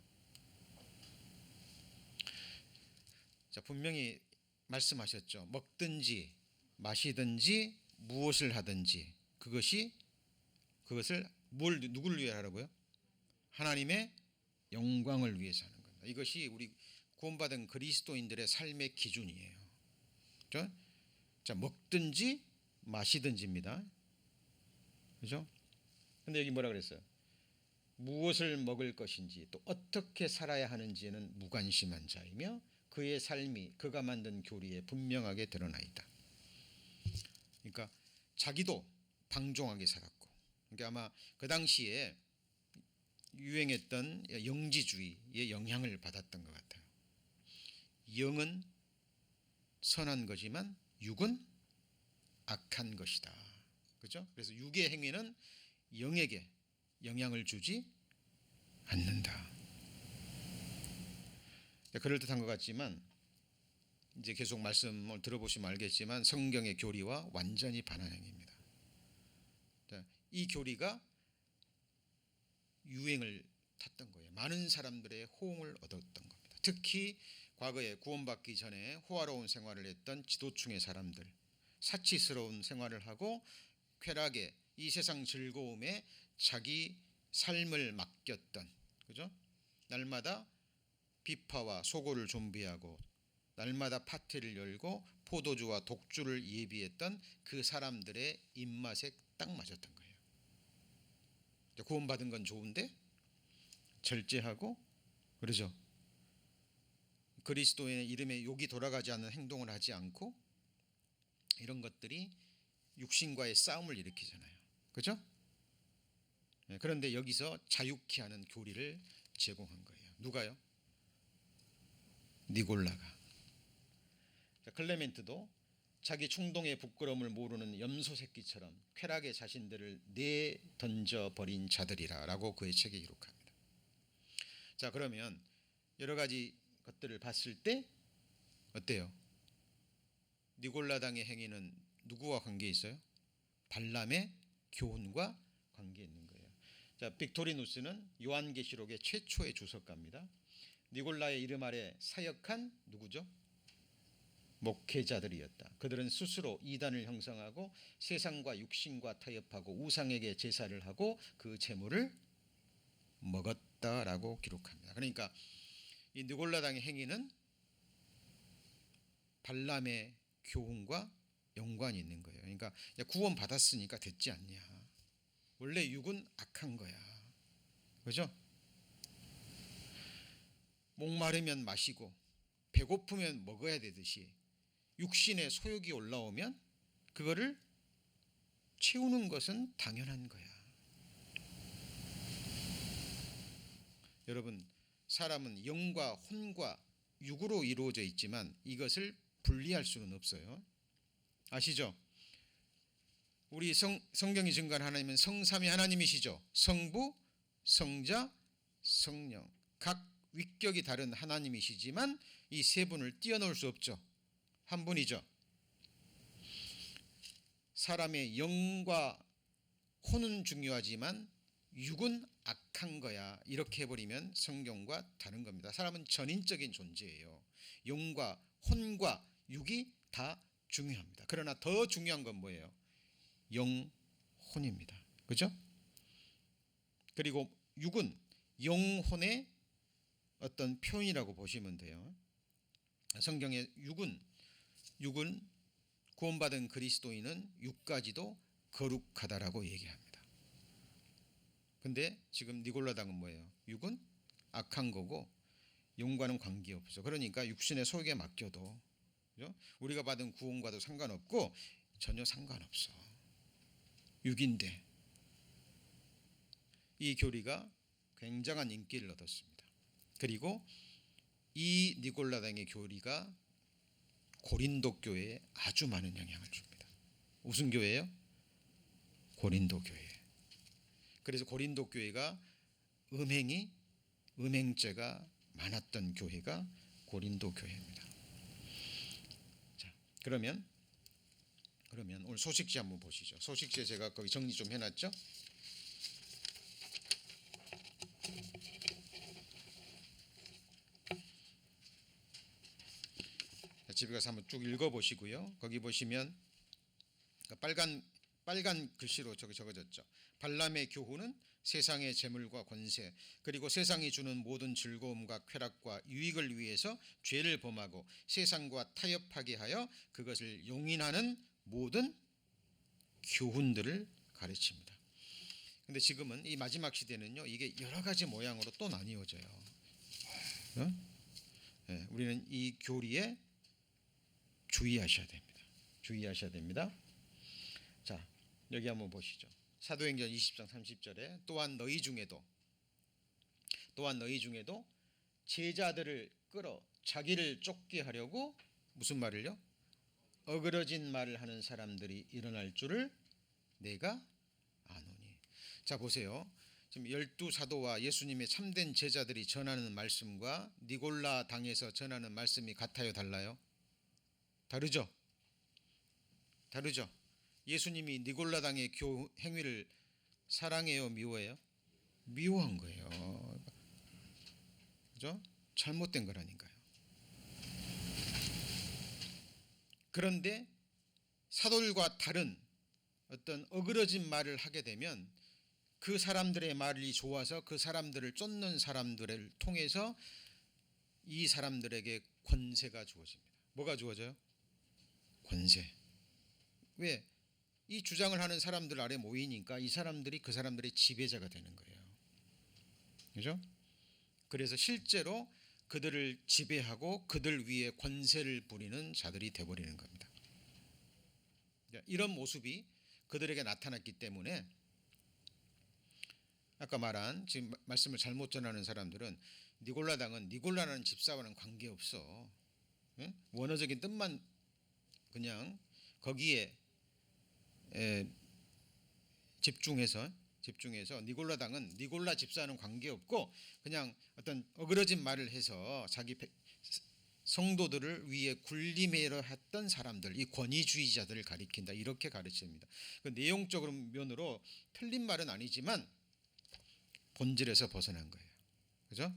자, 분명히 말씀하셨죠. 먹든지 마시든지 무엇을 하든지 그것을 누구를 위해 하라고요? 하나님의 영광을 위해서 하는 겁니다. 이것이 우리 구원받은 그리스도인들의 삶의 기준이에요. 그렇죠? 자, 먹든지 마시든지입니다. 그렇죠? 근데 여기 뭐라 그랬어요? 무엇을 먹을 것인지 또 어떻게 살아야 하는지에는 무관심한 자이며 그의 삶이 그가 만든 교리에 분명하게 드러나 있다. 그러니까 자기도 방종하게 살았고, 그러니까 아마 그 당시에 유행했던 영지주의의 영향을 받았던 것 같아요. 영은 선한 거지만 육은 악한 것이다. 그렇죠? 그래서 육의 행위는 영에게 영향을 주지 않는다. 그럴듯한 것 같지만 이제 계속 말씀을 들어보시면 알겠지만 성경의 교리와 완전히 반환행입니다. 이 교리가 유행을 탔던 거예요. 많은 사람들의 호응을 얻었던 겁니다. 특히 과거에 구원받기 전에 호화로운 생활을 했던 지도층의 사람들, 사치스러운 생활을 하고 쾌락에 이 세상 즐거움에 자기 삶을 맡겼던, 그죠? 날마다 비파와 소고를 준비하고 날마다 파티를 열고 포도주와 독주를 예비했던 그 사람들의 입맛에 딱 맞았던 거예요. 구원받은 건 좋은데 절제하고, 그러죠? 그리스도의 이름에 욕이 돌아가지 않는 행동을 하지 않고, 이런 것들이 육신과의 싸움을 일으키잖아요. 그렇죠? 그런데 여기서 자유케 하는 교리를 제공한 거예요. 누가요? 니골라가. 클레멘트도 자기 충동의 부끄러움을 모르는 염소 새끼처럼 쾌락의 자신들을 내던져 버린 자들이라고 그의 책에 기록합니다. 자, 그러면 여러 가지 것들을 봤을 때 어때요? 니골라당의 행위는 누구와 관계 있어요? 발람의 교훈과 관계 있는 거예요. 자, 빅토리누스는 요한계시록의 최초의 주석가입니다. 니골라의 이름 아래 사역한 누구죠? 목회자들이었다. 그들은 스스로 이단을 형성하고 세상과 육신과 타협하고 우상에게 제사를 하고 그 제물을 먹었다라고 기록합니다. 그러니까 이 니골라당의 행위는 발람의 교훈과 연관이 있는 거예요. 그러니까 구원 받았으니까 됐지 않냐. 원래 육은 악한 거야. 그죠? 목마르면 마시고 배고프면 먹어야 되듯이 육신의 소욕이 올라오면 그거를 채우는 것은 당연한 거야. 여러분, 사람은 영과 혼과 육으로 이루어져 있지만 이것을 분리할 수는 없어요. 아시죠? 우리 성경이 증거하는 하나님은 성삼위 하나님이시죠. 성부, 성자, 성령, 각 위격이 다른 하나님이시지만 이 세 분을 띄어놓을 수 없죠. 한 분이죠. 사람의 영과 혼은 중요하지만 육은 악한 거야. 이렇게 해버리면 성경과 다른 겁니다. 사람은 전인적인 존재예요. 영과 혼과 육이 다 중요합니다. 그러나 더 중요한 건 뭐예요? 영혼입니다. 그죠? 그리고 육은 영혼의 어떤 표현이라고 보시면 돼요. 성경에 육은 구원받은 그리스도인은 육까지도 거룩하다라고 얘기합니다. 근데 지금 니골라당은 뭐예요? 육은 악한 거고 영과는 관계없어. 그러니까 육신의 소욕에 맡겨도, 그죠? 우리가 받은 구원과도 상관없고 전혀 상관없어. 육인데. 이 교리가 굉장한 인기를 얻었습니다. 그리고 이 니골라당의 교리가 고린도 교회에 아주 많은 영향을 줍니다. 무슨 교회예요? 고린도 교회. 그래서 고린도 교회가 음행죄가 많았던 교회가 고린도 교회입니다. 자, 그러면 오늘 소식지 한번 보시죠. 소식지에 제가 거기 정리 좀 해놨죠. 집에 가서 한번 쭉 읽어보시고요. 거기 보시면 빨간 글씨로 적어졌죠. 발람의 교훈은 세상의 재물과 권세 그리고 세상이 주는 모든 즐거움과 쾌락과 유익을 위해서 죄를 범하고 세상과 타협하게 하여 그것을 용인하는 모든 교훈들을 가르칩니다. 근데 지금은 이 마지막 시대는요, 이게 여러 가지 모양으로 또 나뉘어져요. 네, 우리는 이 교리에 주의하셔야 됩니다. 자, 여기 한번 보시죠. 사도행전 20장 30절에 또한 너희 중에도 제자들을 끌어 자기를 쫓게 하려고 무슨 말을요? 어그러진 말을 하는 사람들이 일어날 줄을 내가 아노니. 자, 보세요. 지금 12사도와 예수님의 참된 제자들이 전하는 말씀과 니골라 당에서 전하는 말씀이 같아요, 달라요? 다르죠. 예수님이 니골라 당의 행위를 사랑해요, 미워해요? 미워한 거예요. 그죠? 잘못된 거라니까요. 그런데 사도들과 다른 어떤 어그러진 말을 하게 되면 그 사람들의 말이 좋아서 그 사람들을 쫓는 사람들을 통해서 이 사람들에게 권세가 주어집니다. 뭐가 주어져요? 권세. 왜? 이 주장을 하는 사람들 아래 모이니까 이 사람들이 그 사람들의 지배자가 되는 거예요. 그죠? 그래서 실제로 그들을 지배하고 그들 위에 권세를 부리는 자들이 되어버리는 겁니다. 이런 모습이 그들에게 나타났기 때문에 아까 말한 지금 말씀을 잘못 전하는 사람들은 니골라당은 니골라라는 집사와는 관계없어. 원어적인 뜻만 그냥 거기에 집중해서 니골라당은 니골라 집사와는 관계없고 그냥 어떤 어그러진 말을 해서 자기 성도들을 위해 군림하려 했던 사람들, 이 권위주의자들을 가리킨다, 이렇게 가르칩니다. 그 내용적으로 면으로 틀린 말은 아니지만 본질에서 벗어난 거예요. 그죠?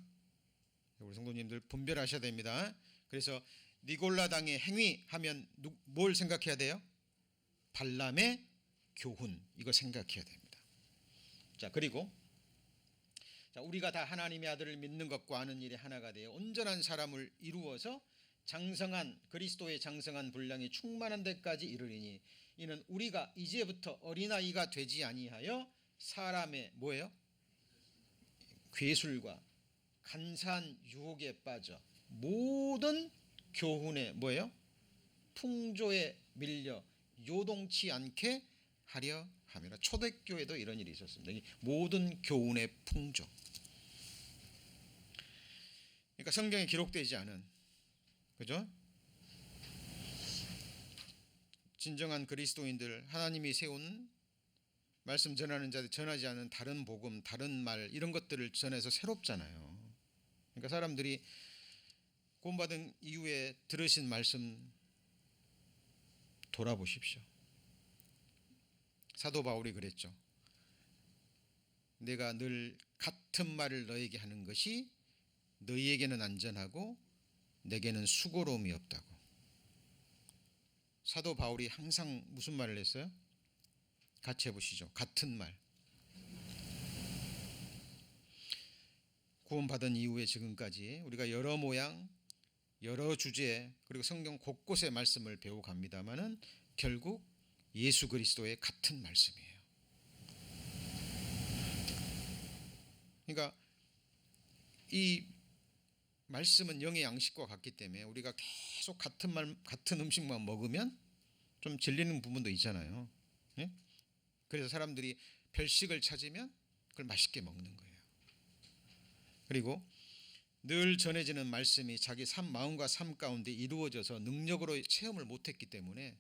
우리 성도님들 분별하셔야 됩니다. 그래서 니골라당의 행위 하면 뭘 생각해야 돼요? 발람의 교훈, 이거 생각해야 됩니다. 자, 그리고 우리가 다 하나님의 아들을 믿는 것과 아는 일이 하나가 되어 온전한 사람을 이루어서 그리스도의 장성한 분량이 충만한 데까지 이르리니 이는 우리가 이제부터 어린아이가 되지 아니하여 사람의 뭐예요? 괴술과 간사한 유혹에 빠져 모든 교훈에 뭐예요? 풍조에 밀려 요동치 않게 하려 함이라. 초대교회도 이런 일이 있었습니다. 모든 교훈의 풍조. 그러니까 성경에 기록되지 않은, 그죠? 진정한 그리스도인들, 하나님이 세운 말씀 전하는 자들 전하지 않은 다른 복음, 다른 말, 이런 것들을 전해서 새롭잖아요. 그러니까 사람들이 구원받은 이후에 들으신 말씀 돌아보십시오. 사도 바울이 그랬죠. 내가 늘 같은 말을 너에게 하는 것이 너희에게는 안전하고 내게는 수고로움이 없다고. 사도 바울이 항상 무슨 말을 했어요? 같이 해보시죠. 같은 말. 구원받은 이후에 지금까지 우리가 여러 모양 여러 주제 그리고 성경 곳곳의 말씀을 배워갑니다마는 결국 예수 그리스도의 같은 말씀이에요. 그러니까 이 말씀은 영의 양식과 같기 때문에 우리가 계속 같은 말, 같은 음식만 먹으면 좀 질리는 부분도 있잖아요. 예? 그래서 사람들이 별식을 찾으면 그걸 맛있게 먹는 거예요. 그리고 늘 전해지는 말씀이 자기 마음과 삶 가운데 이루어져서 능력으로 체험을 못했기 때문에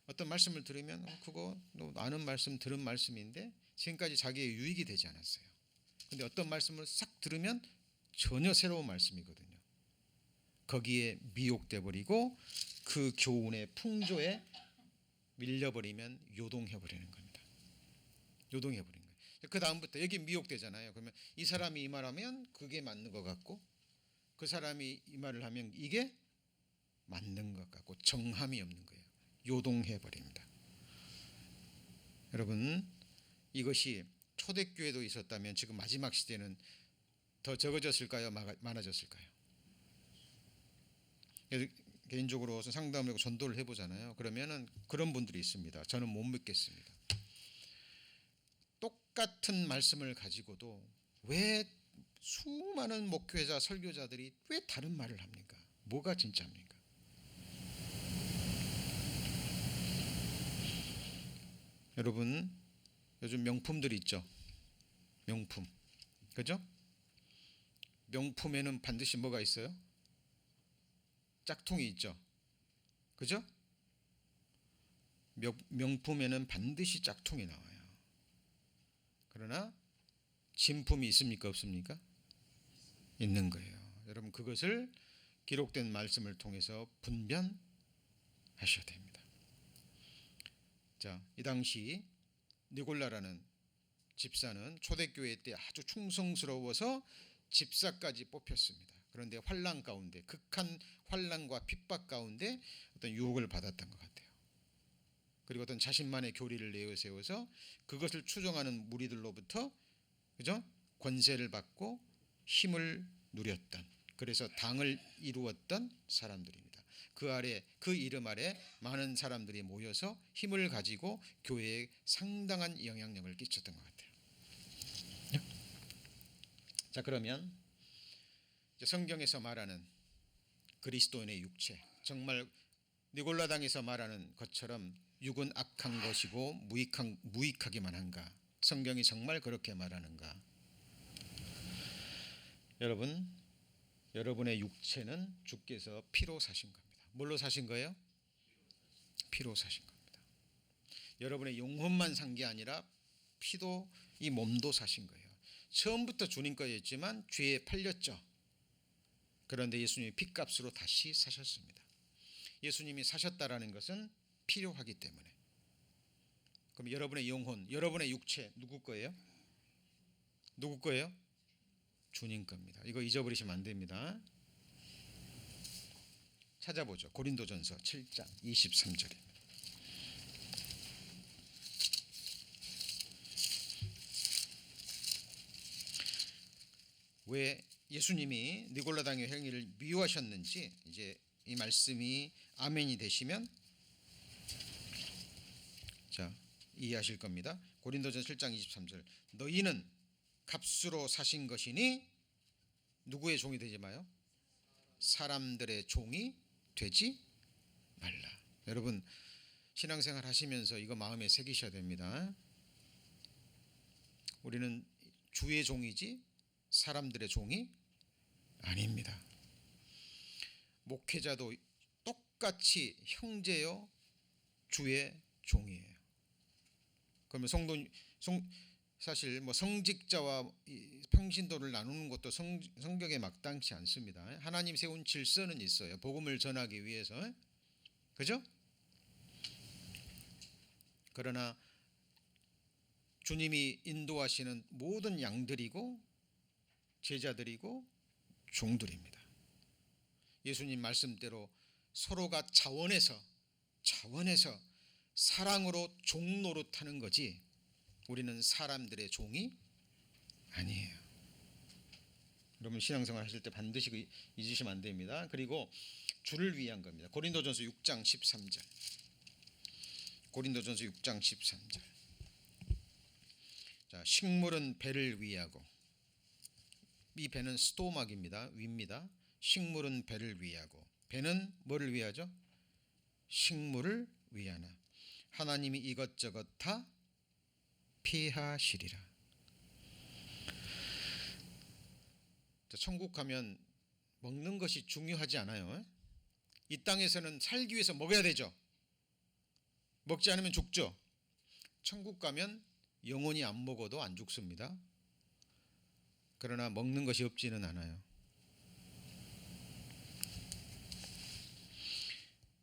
어떤 말씀을 들으면 그거 아는 말씀 들은 말씀인데 지금까지 자기의 유익이 되지 않았어요. 그런데 어떤 말씀을 싹 들으면 전혀 새로운 말씀이거든요. 거기에 미혹돼 버리고 그 교훈의 풍조에 밀려버리면 요동해 버리는 겁니다. 요동해 버린 거예요. 그 다음부터 여기 미혹되잖아요. 그러면 이 사람이 이 말하면 그게 맞는 것 같고 그 사람이 이 말을 하면 이게 맞는 것 같고 정함이 없는 거예요. 요동해 버립니다. 여러분, 이것이 초대교회도 있었다면 지금 마지막 시대는 더 적어졌을까요? 많아졌을까요? 개인적으로 상담을 하고 전도를 해보잖아요. 그러면은 그런 분들이 있습니다. 저는 못 믿겠습니다. 똑같은 말씀을 가지고도 왜 수많은 목회자, 설교자들이 왜 다른 말을 합니까? 뭐가 진짜입니까? 여러분, 요즘 명품들이 있죠. 명품, 그죠? 명품에는 반드시 뭐가 있어요? 짝퉁이 있죠. 그죠? 명품에는 반드시 짝퉁이 나와요. 그러나 진품이 있습니까? 없습니까? 있는 거예요. 여러분, 그것을 기록된 말씀을 통해서 분별하셔야 됩니다. 자, 이 당시 니골라라는 집사는 초대교회 때 아주 충성스러워서 집사까지 뽑혔습니다. 그런데 환난 가운데, 극한 환난과 핍박 가운데 어떤 유혹을 받았던 것 같아요. 그리고 어떤 자신만의 교리를 내세워서 그것을 추종하는 무리들로부터, 그죠? 권세를 받고 힘을 누렸던, 그래서 당을 이루었던 사람들입니다. 그 아래, 그 이름 아래 많은 사람들이 모여서 힘을 가지고 교회에 상당한 영향력을 끼쳤던 것 같아요. 자, 그러면 성경에서 말하는 그리스도인의 육체, 정말 니골라당에서 말하는 것처럼 육은 악한 것이고 무익하기만 한가? 성경이 정말 그렇게 말하는가? 여러분, 여러분의 육체는 주께서 피로 사신 겁니다. 뭘로 사신 거예요? 피로 사신 겁니다. 여러분의 영혼만 산 게 아니라 피도, 이 몸도 사신 거예요. 처음부터 주님 거였지만 죄에 팔렸죠. 그런데 예수님이 핏값으로 다시 사셨습니다. 예수님이 사셨다라는 것은 필요하기 때문에. 그럼 여러분의 영혼, 여러분의 육체 누구 거예요? 누구 거예요? 주님 겁니다. 이거 잊어버리시면 안 됩니다. 찾아보죠. 고린도전서 7장 23절입니다. 왜 예수님이 니골라당의 행위를 미워하셨는지 이제 이 말씀이 아멘이 되시면 자, 이해하실 겁니다. 고린도전서 7장 23절. 너희는 값으로 사신 것이니 누구의 종이 되지 마요? 사람들의 종이 되지 말라. 여러분, 신앙생활 하시면서 이거 마음에 새기셔야 됩니다. 우리는 주의 종이지 사람들의 종이 아닙니다. 목회자도 똑같이 형제요 주의 종이에요. 그러면 사실 뭐 성직자와 이 평신도를 나누는 것도 성경에 마땅치 않습니다. 하나님 세운 질서는 있어요. 복음을 전하기 위해서. 그죠? 그러나 주님이 인도하시는 모든 양들이고 제자들이고 종들입니다. 예수님 말씀대로 서로가 자원해서 사랑으로 종 노릇하는 거지 우리는 사람들의 종이 아니에요. 여러분 신앙생활 하실 때 반드시 잊으시면 안 됩니다. 그리고 주를 위한 겁니다. 고린도전서 6장 13절. 고린도전서 6장 13절. 자, 식물은 배를 위하고, 이 배는 스토막입니다. 위입니다. 식물은 배를 위하고, 배는 뭐를 위하죠? 식물을 위하나 하나님이 이것저것 다 피하시리라. 자, 천국 가면 먹는 것이 중요하지 않아요. 이 땅에서는 살기 위해서 먹어야 되죠. 먹지 않으면 죽죠. 천국 가면 영원히 안 먹어도 안 죽습니다. 그러나 먹는 것이 없지는 않아요.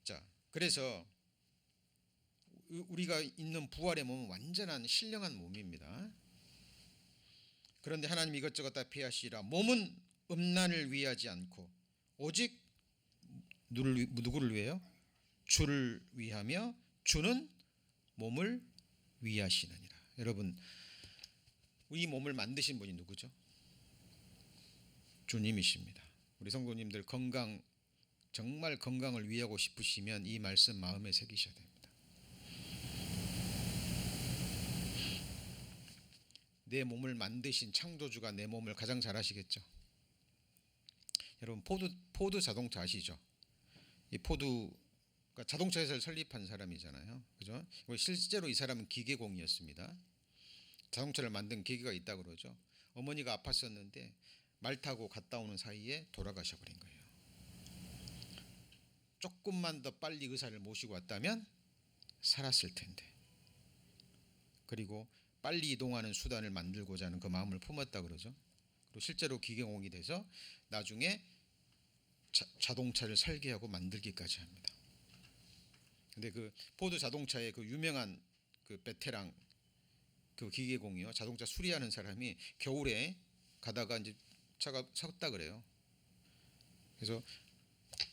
자, 그래서 우리가 있는 부활의 몸은 완전한 신령한 몸입니다. 그런데 하나님 이것저것 다 피하시라. 몸은 음란을 위하지 않고 오직 누구를 위해요? 주를 위하며 주는 몸을 위하시느니라. 여러분, 이 몸을 만드신 분이 누구죠? 주님이십니다. 우리 성도님들 정말 건강을 위하고 싶으시면 이 말씀 마음에 새기셔야 됩니다. 내 몸을 만드신 창조주가 내 몸을 가장 잘 아시겠죠. 여러분 포드 자동차 아시죠? 이 포드가 자동차 회사를 설립한 사람이잖아요. 그죠? 실제로 이 사람은 기계공이었습니다. 자동차를 만든 기계가 있다고 그러죠. 어머니가 아팠었는데 말 타고 갔다 오는 사이에 돌아가셔 버린 거예요. 조금만 더 빨리 의사를 모시고 왔다면 살았을 텐데. 그리고 빨리 이동하는 수단을 만들고자 하는 그 마음을 품었다 그러죠. 그리고 실제로 기계공이 돼서 나중에 자동차를 설계하고 만들기까지 합니다. 근데 그 포드 자동차의 그 유명한 그 베테랑 그 기계공이요, 자동차 수리하는 사람이 겨울에 가다가 이제 차가 섰다 그래요. 그래서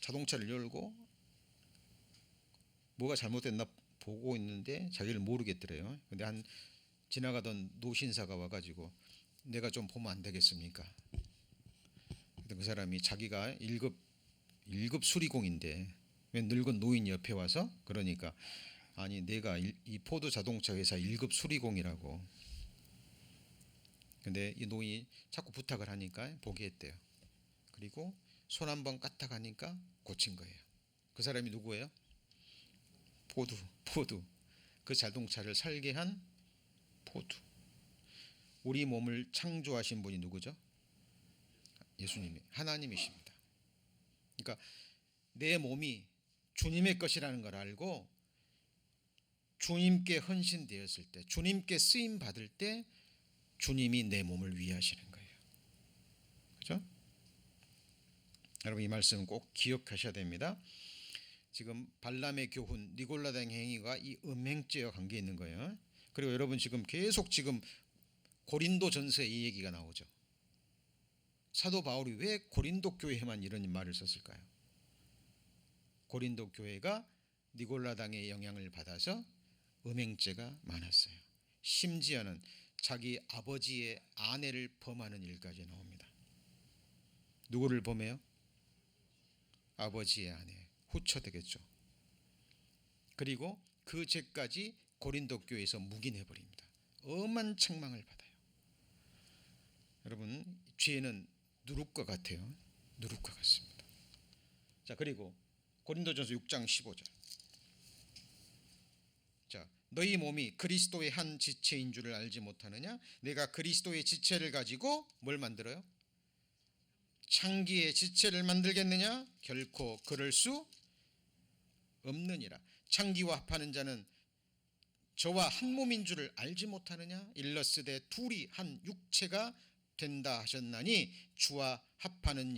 자동차를 열고 뭐가 잘못됐나 보고 있는데 자기를 모르겠더래요. 근데 한 지나가던 노신사가 와가지고 내가 좀 보면 안 되겠습니까? 그 사람이 자기가 1급 수리공인데 왜 늙은 노인 옆에 와서 그러니까 아니 내가 이 포드 자동차 회사 1급 수리공이라고. 근데 이 노인이 자꾸 부탁을 하니까 포기했대요. 그리고 손 한번 까딱 하니까 고친 거예요. 그 사람이 누구예요? 포드. 그 자동차를 설계한 포드. 우리 몸을 창조하신 분이 누구죠? 예수님이, 하나님이십니다. 그러니까 내 몸이 주님의 것이라는 걸 알고 주님께 헌신되었을 때, 주님께 쓰임 받을 때 주님이 내 몸을 위하시는 거예요. 그렇죠? 여러분 이 말씀 꼭 기억하셔야 됩니다. 지금 발람의 교훈, 니골라당 행위가 이 음행죄와 관계 있는 거예요. 그리고 여러분 지금 계속 고린도 전서에 이 얘기가 나오죠. 사도 바울이 왜 고린도 교회에만 이런 말을 썼을까요? 고린도 교회가 니골라당의 영향을 받아서 음행죄가 많았어요. 심지어는 자기 아버지의 아내를 범하는 일까지 나옵니다. 누구를 범해요? 아버지의 아내, 후처 되겠죠. 그리고 그 죄까지 고린도 교회에서 묵인해버립니다. 엄한 책망을 받아요. 여러분 죄는 누룩과 같아요. 누룩과 같습니다. 자, 그리고 고린도전서 6장 15절. 자, 너희 몸이 그리스도의 한 지체인 줄을 알지 못하느냐? 내가 그리스도의 지체를 가지고 뭘 만들어요? 창기의 지체를 만들겠느냐? 결코 그럴 수 없느니라. 창기와 합하는 자는 저와 한 몸인 줄을 알지 못하느냐? 일러스되 둘이 한 육체가 된다 하셨나니 주와 합하는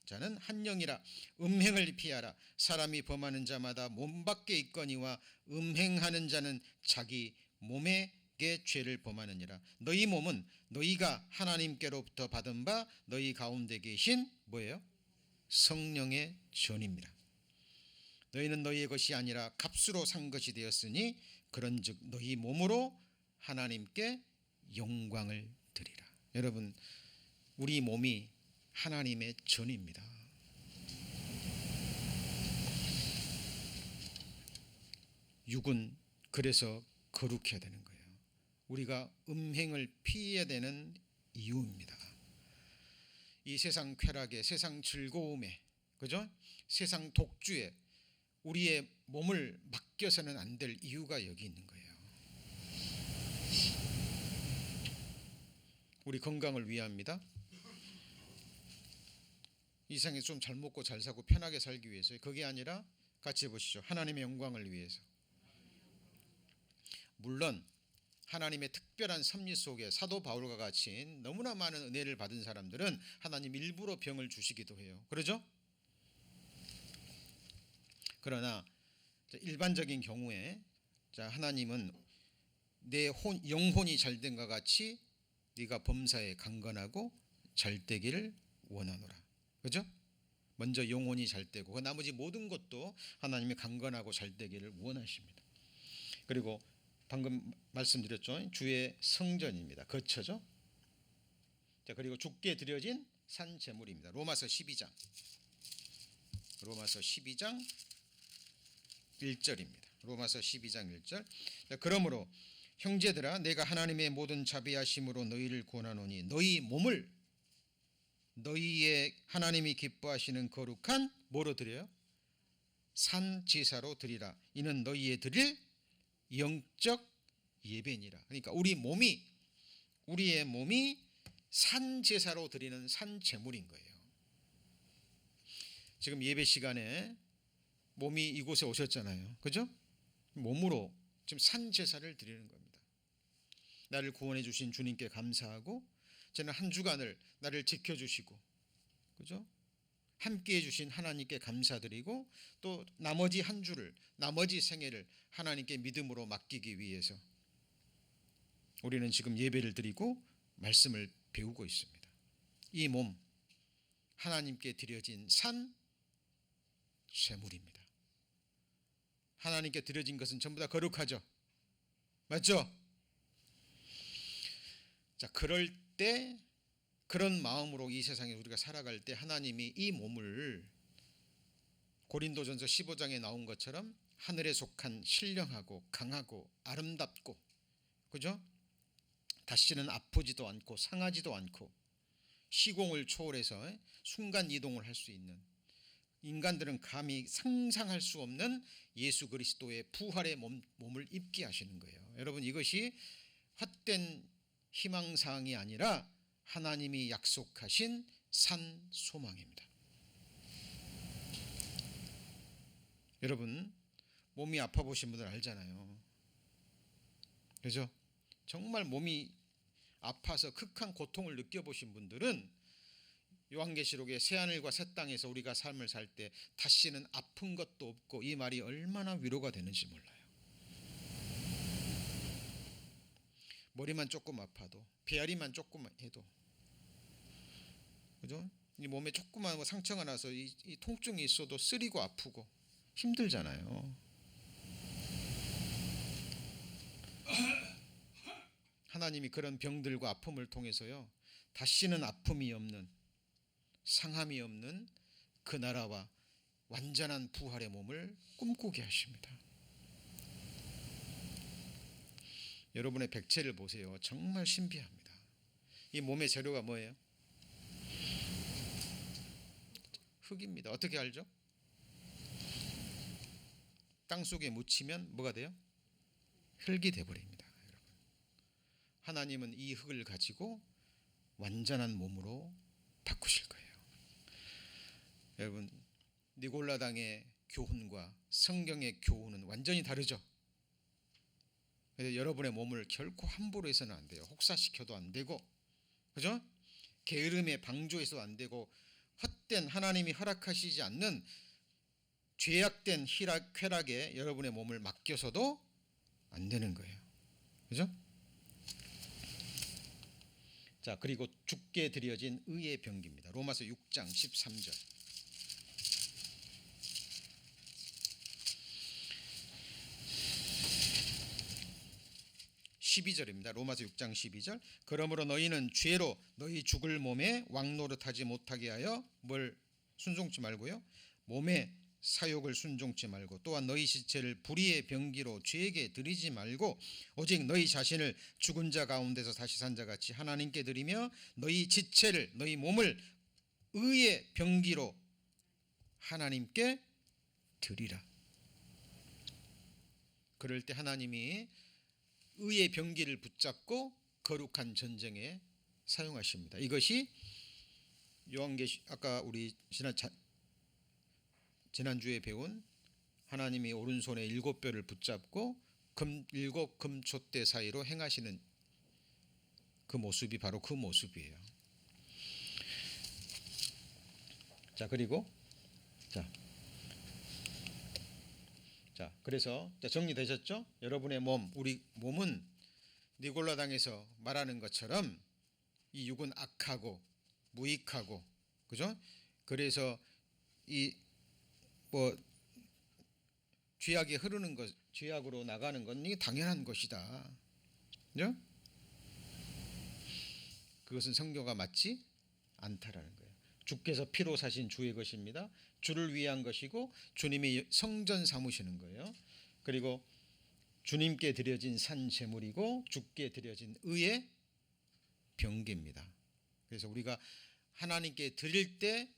자는 한 영이라. 음행을 피하라. 사람이 범하는 자마다 몸 밖에 있거니와 음행하는 자는 자기 몸에게 죄를 범하느니라. 너희 몸은 너희가 하나님께로부터 받은 바 너희 가운데 계신 뭐예요? 성령의 전입니다. 너희는 너희의 것이 아니라 값으로 산 것이 되었으니 그런즉 너희 몸으로 하나님께 영광을 드리라. 여러분, 우리 몸이 하나님의 전입니다. 육은 그래서 거룩해야 되는 거예요. 우리가 음행을 피해야 되는 이유입니다. 이 세상 쾌락에, 세상 즐거움에, 그죠? 세상 독주에 우리의 몸을 맡겨서는 안 될 이유가 여기 있는 거예요. 우리 건강을 위함입니다. 이 세상에 좀 잘 먹고 잘 사고 편하게 살기 위해서. 그게 아니라 같이 해보시죠. 하나님의 영광을 위해서. 물론 하나님의 특별한 섭리 속에 사도 바울과 같이 너무나 많은 은혜를 받은 사람들은 하나님 일부러 병을 주시기도 해요. 그러죠? 그러나 일반적인 경우에 하나님은 내 영혼이 잘된 것 같이 네가 범사에 강건하고 잘되기를 원하노라. 그죠? 먼저 영혼이 잘되고 그 나머지 모든 것도 하나님이 강건하고 잘되기를 원하십니다. 그리고 방금 말씀드렸죠. 주의 성전입니다. 거처죠. 자, 그리고 주께 드려진 산 제물입니다. 로마서 12장 1절입니다. 로마서 12장 1절. 자, 그러므로 형제들아 내가 하나님의 모든 자비하심으로 너희를 권하노니 너희 몸을 너희의 하나님이 기뻐하시는 거룩한 뭐로 드려요? 산 제사로 드리라. 이는 너희의 드릴 영적 예배니라. 그러니까 우리의 몸이 산 제사로 드리는 산 제물인 거예요. 지금 예배 시간에 몸이 이곳에 오셨잖아요. 그죠? 몸으로 지금 산 제사를 드리는 겁니다. 나를 구원해 주신 주님께 감사하고 저는 한 주간을 나를 지켜주시고, 그죠? 함께해 주신 하나님께 감사드리고 또 나머지 한 주를, 나머지 생애를 하나님께 믿음으로 맡기기 위해서 우리는 지금 예배를 드리고 말씀을 배우고 있습니다. 이 몸 하나님께 드려진 산 제물입니다. 하나님께 드려진 것은 전부 다 거룩하죠. 맞죠? 자, 그럴 때 그런 마음으로 이 세상에 우리가 살아갈 때 하나님이 이 몸을 고린도전서 15장에 나온 것처럼 하늘에 속한 신령하고 강하고 아름답고, 그죠? 다시는 아프지도 않고 상하지도 않고 시공을 초월해서 순간 이동을 할 수 있는, 인간들은 감히 상상할 수 없는 예수 그리스도의 부활의 몸을 입게 하시는 거예요. 여러분, 이것이 헛된 희망사항이 아니라 하나님이 약속하신 산 소망입니다. 여러분, 몸이 아파 보신 분들 알잖아요. 그죠? 정말 몸이 아파서 극한 고통을 느껴보신 분들은 요한계시록의 새하늘과 새 땅에서 우리가 삶을 살 때 다시는 아픈 것도 없고, 이 말이 얼마나 위로가 되는지 몰라요. 머리만 조금 아파도, 배앓이만 조금 해도, 그죠? 이 몸에 조그만 상처가 나서 이 통증이 있어도 쓰리고 아프고 힘들잖아요. 하나님이 그런 병들과 아픔을 통해서요, 다시는 아픔이 없는, 상함이 없는 그 나라와 완전한 부활의 몸을 꿈꾸게 하십니다. 여러분의 백체를 보세요. 정말 신비합니다. 이 몸의 재료가 뭐예요? 흙입니다. 어떻게 알죠? 땅 속에 묻히면 뭐가 돼요? 흙이 되어버립니다. 여러분, 하나님은 이 흙을 가지고 완전한 몸으로 바꾸실 거예요. 여러분, 니골라당의 교훈과 성경의 교훈은 완전히 다르죠. 그래서 여러분의 몸을 결코 함부로 해서는 안 돼요. 혹사시켜도 안 되고, 그죠? 게으름에 방조해서도 안 되고, 헛된 하나님이 허락하시지 않는 죄악된 쾌락에 여러분의 몸을 맡겨서도 안 되는 거예요. 그죠? 자, 그리고 죽게 드려진 의의 병기입니다. 로마서 6장 13절. 12절입니다. 로마서 6장 12절. 그러므로 너희는 죄로 너희 죽을 몸에 왕노릇하지 못하게 하여 뭘 순종치 말고요. 몸의 사욕을 순종치 말고 또한 너희 시체를 불의의 병기로 죄에게 드리지 말고 오직 너희 자신을 죽은 자 가운데서 다시 산 자 같이 하나님께 드리며 너희 지체를 너희 몸을 의의 병기로 하나님께 드리라. 그럴 때 하나님이 의의 병기를 붙잡고 거룩한 전쟁에 사용하십니다. 이것이 요한계시 아까 우리 지난주에 배운 하나님이 오른손에 7뼈를 붙잡고 일곱 금촛대 사이로 행하시는 그 모습이 바로 그 모습이에요. 자, 그리고 그래서 정리되셨죠? 여러분의 몸, 우리 몸은 니골라당에서 말하는 것처럼 이 육은 악하고 무익하고, 그죠? 그래서 이 죄악이 흐르는 것, 죄악으로 나가는 건 이게 당연한 것이다. 그죠? 그것은 성경과 맞지 않다라는 거예요. 주께서 피로 사신 주의 것입니다. 주를 위한 것이고 주님이 성전 삼으시는 거예요. 그리고 주님께 드려진 산 제물이고 주께 드려진 의의 병기입니다. 그래서 우리가 하나님께 드릴 때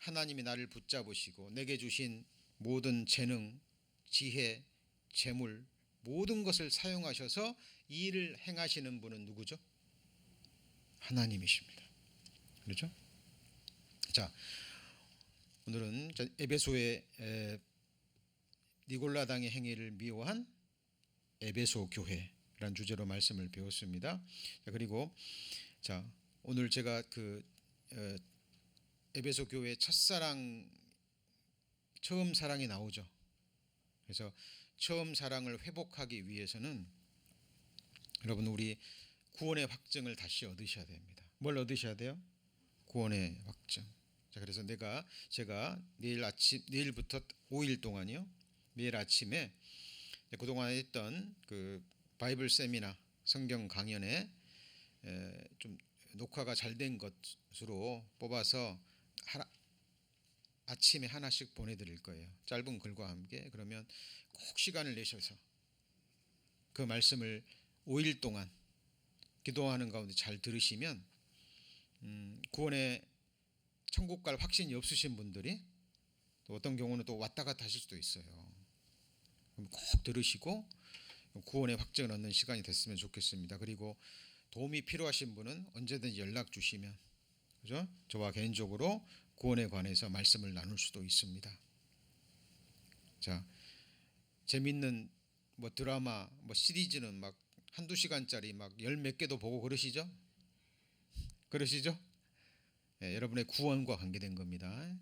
하나님이 나를 붙잡으시고 내게 주신 모든 재능, 지혜, 재물 모든 것을 사용하셔서 이 일을 행하시는 분은 누구죠? 하나님이십니다. 그렇죠? 자, 오늘은 에베소의 니골라당의 행위를 미워한 에베소 교회라는 주제로 말씀을 배웠습니다. 그리고 자, 오늘 제가 에베소 교회의 첫사랑, 처음 사랑이 나오죠. 그래서 처음 사랑을 회복하기 위해서는 여러분 우리 구원의 확증을 다시 얻으셔야 됩니다. 뭘 얻으셔야 돼요? 구원의 확증. 자, 그래서 제가 내일부터 5일 동안요. 매일 아침에 그동안 했던 그 바이블 세미나 성경 강연에 좀 녹화가 잘 된 것으로 뽑아서 아침에 하나씩 보내드릴 거예요. 짧은 글과 함께. 그러면 꼭 시간을 내셔서 그 말씀을 5일 동안 기도하는 가운데 잘 들으시면 구원의 천국 갈 확신이 없으신 분들이 또 어떤 경우는 또 왔다 갔다 하실 수도 있어요. 그럼 꼭 들으시고 구원의 확증을 얻는 시간이 됐으면 좋겠습니다. 그리고 도움이 필요하신 분은 언제든지 연락 주시면, 그죠? 저와 개인적으로 구원에 관해서 말씀을 나눌 수도 있습니다. 자, 재밌는 드라마, 시리즈는 막 한두 시간짜리 막 열 몇 개도 보고 그러시죠? 예, 여러분의 구원과 관계된 겁니다.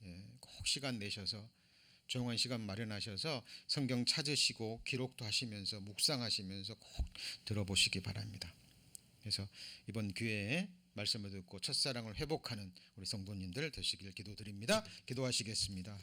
예, 꼭 시간 내셔서 조용한 시간 마련하셔서 성경 찾으시고 기록도 하시면서 묵상하시면서 꼭 들어보시기 바랍니다. 그래서 이번 기회에 말씀을 듣고 첫사랑을 회복하는 우리 성도님들 되시길 기도드립니다. 기도하시겠습니다.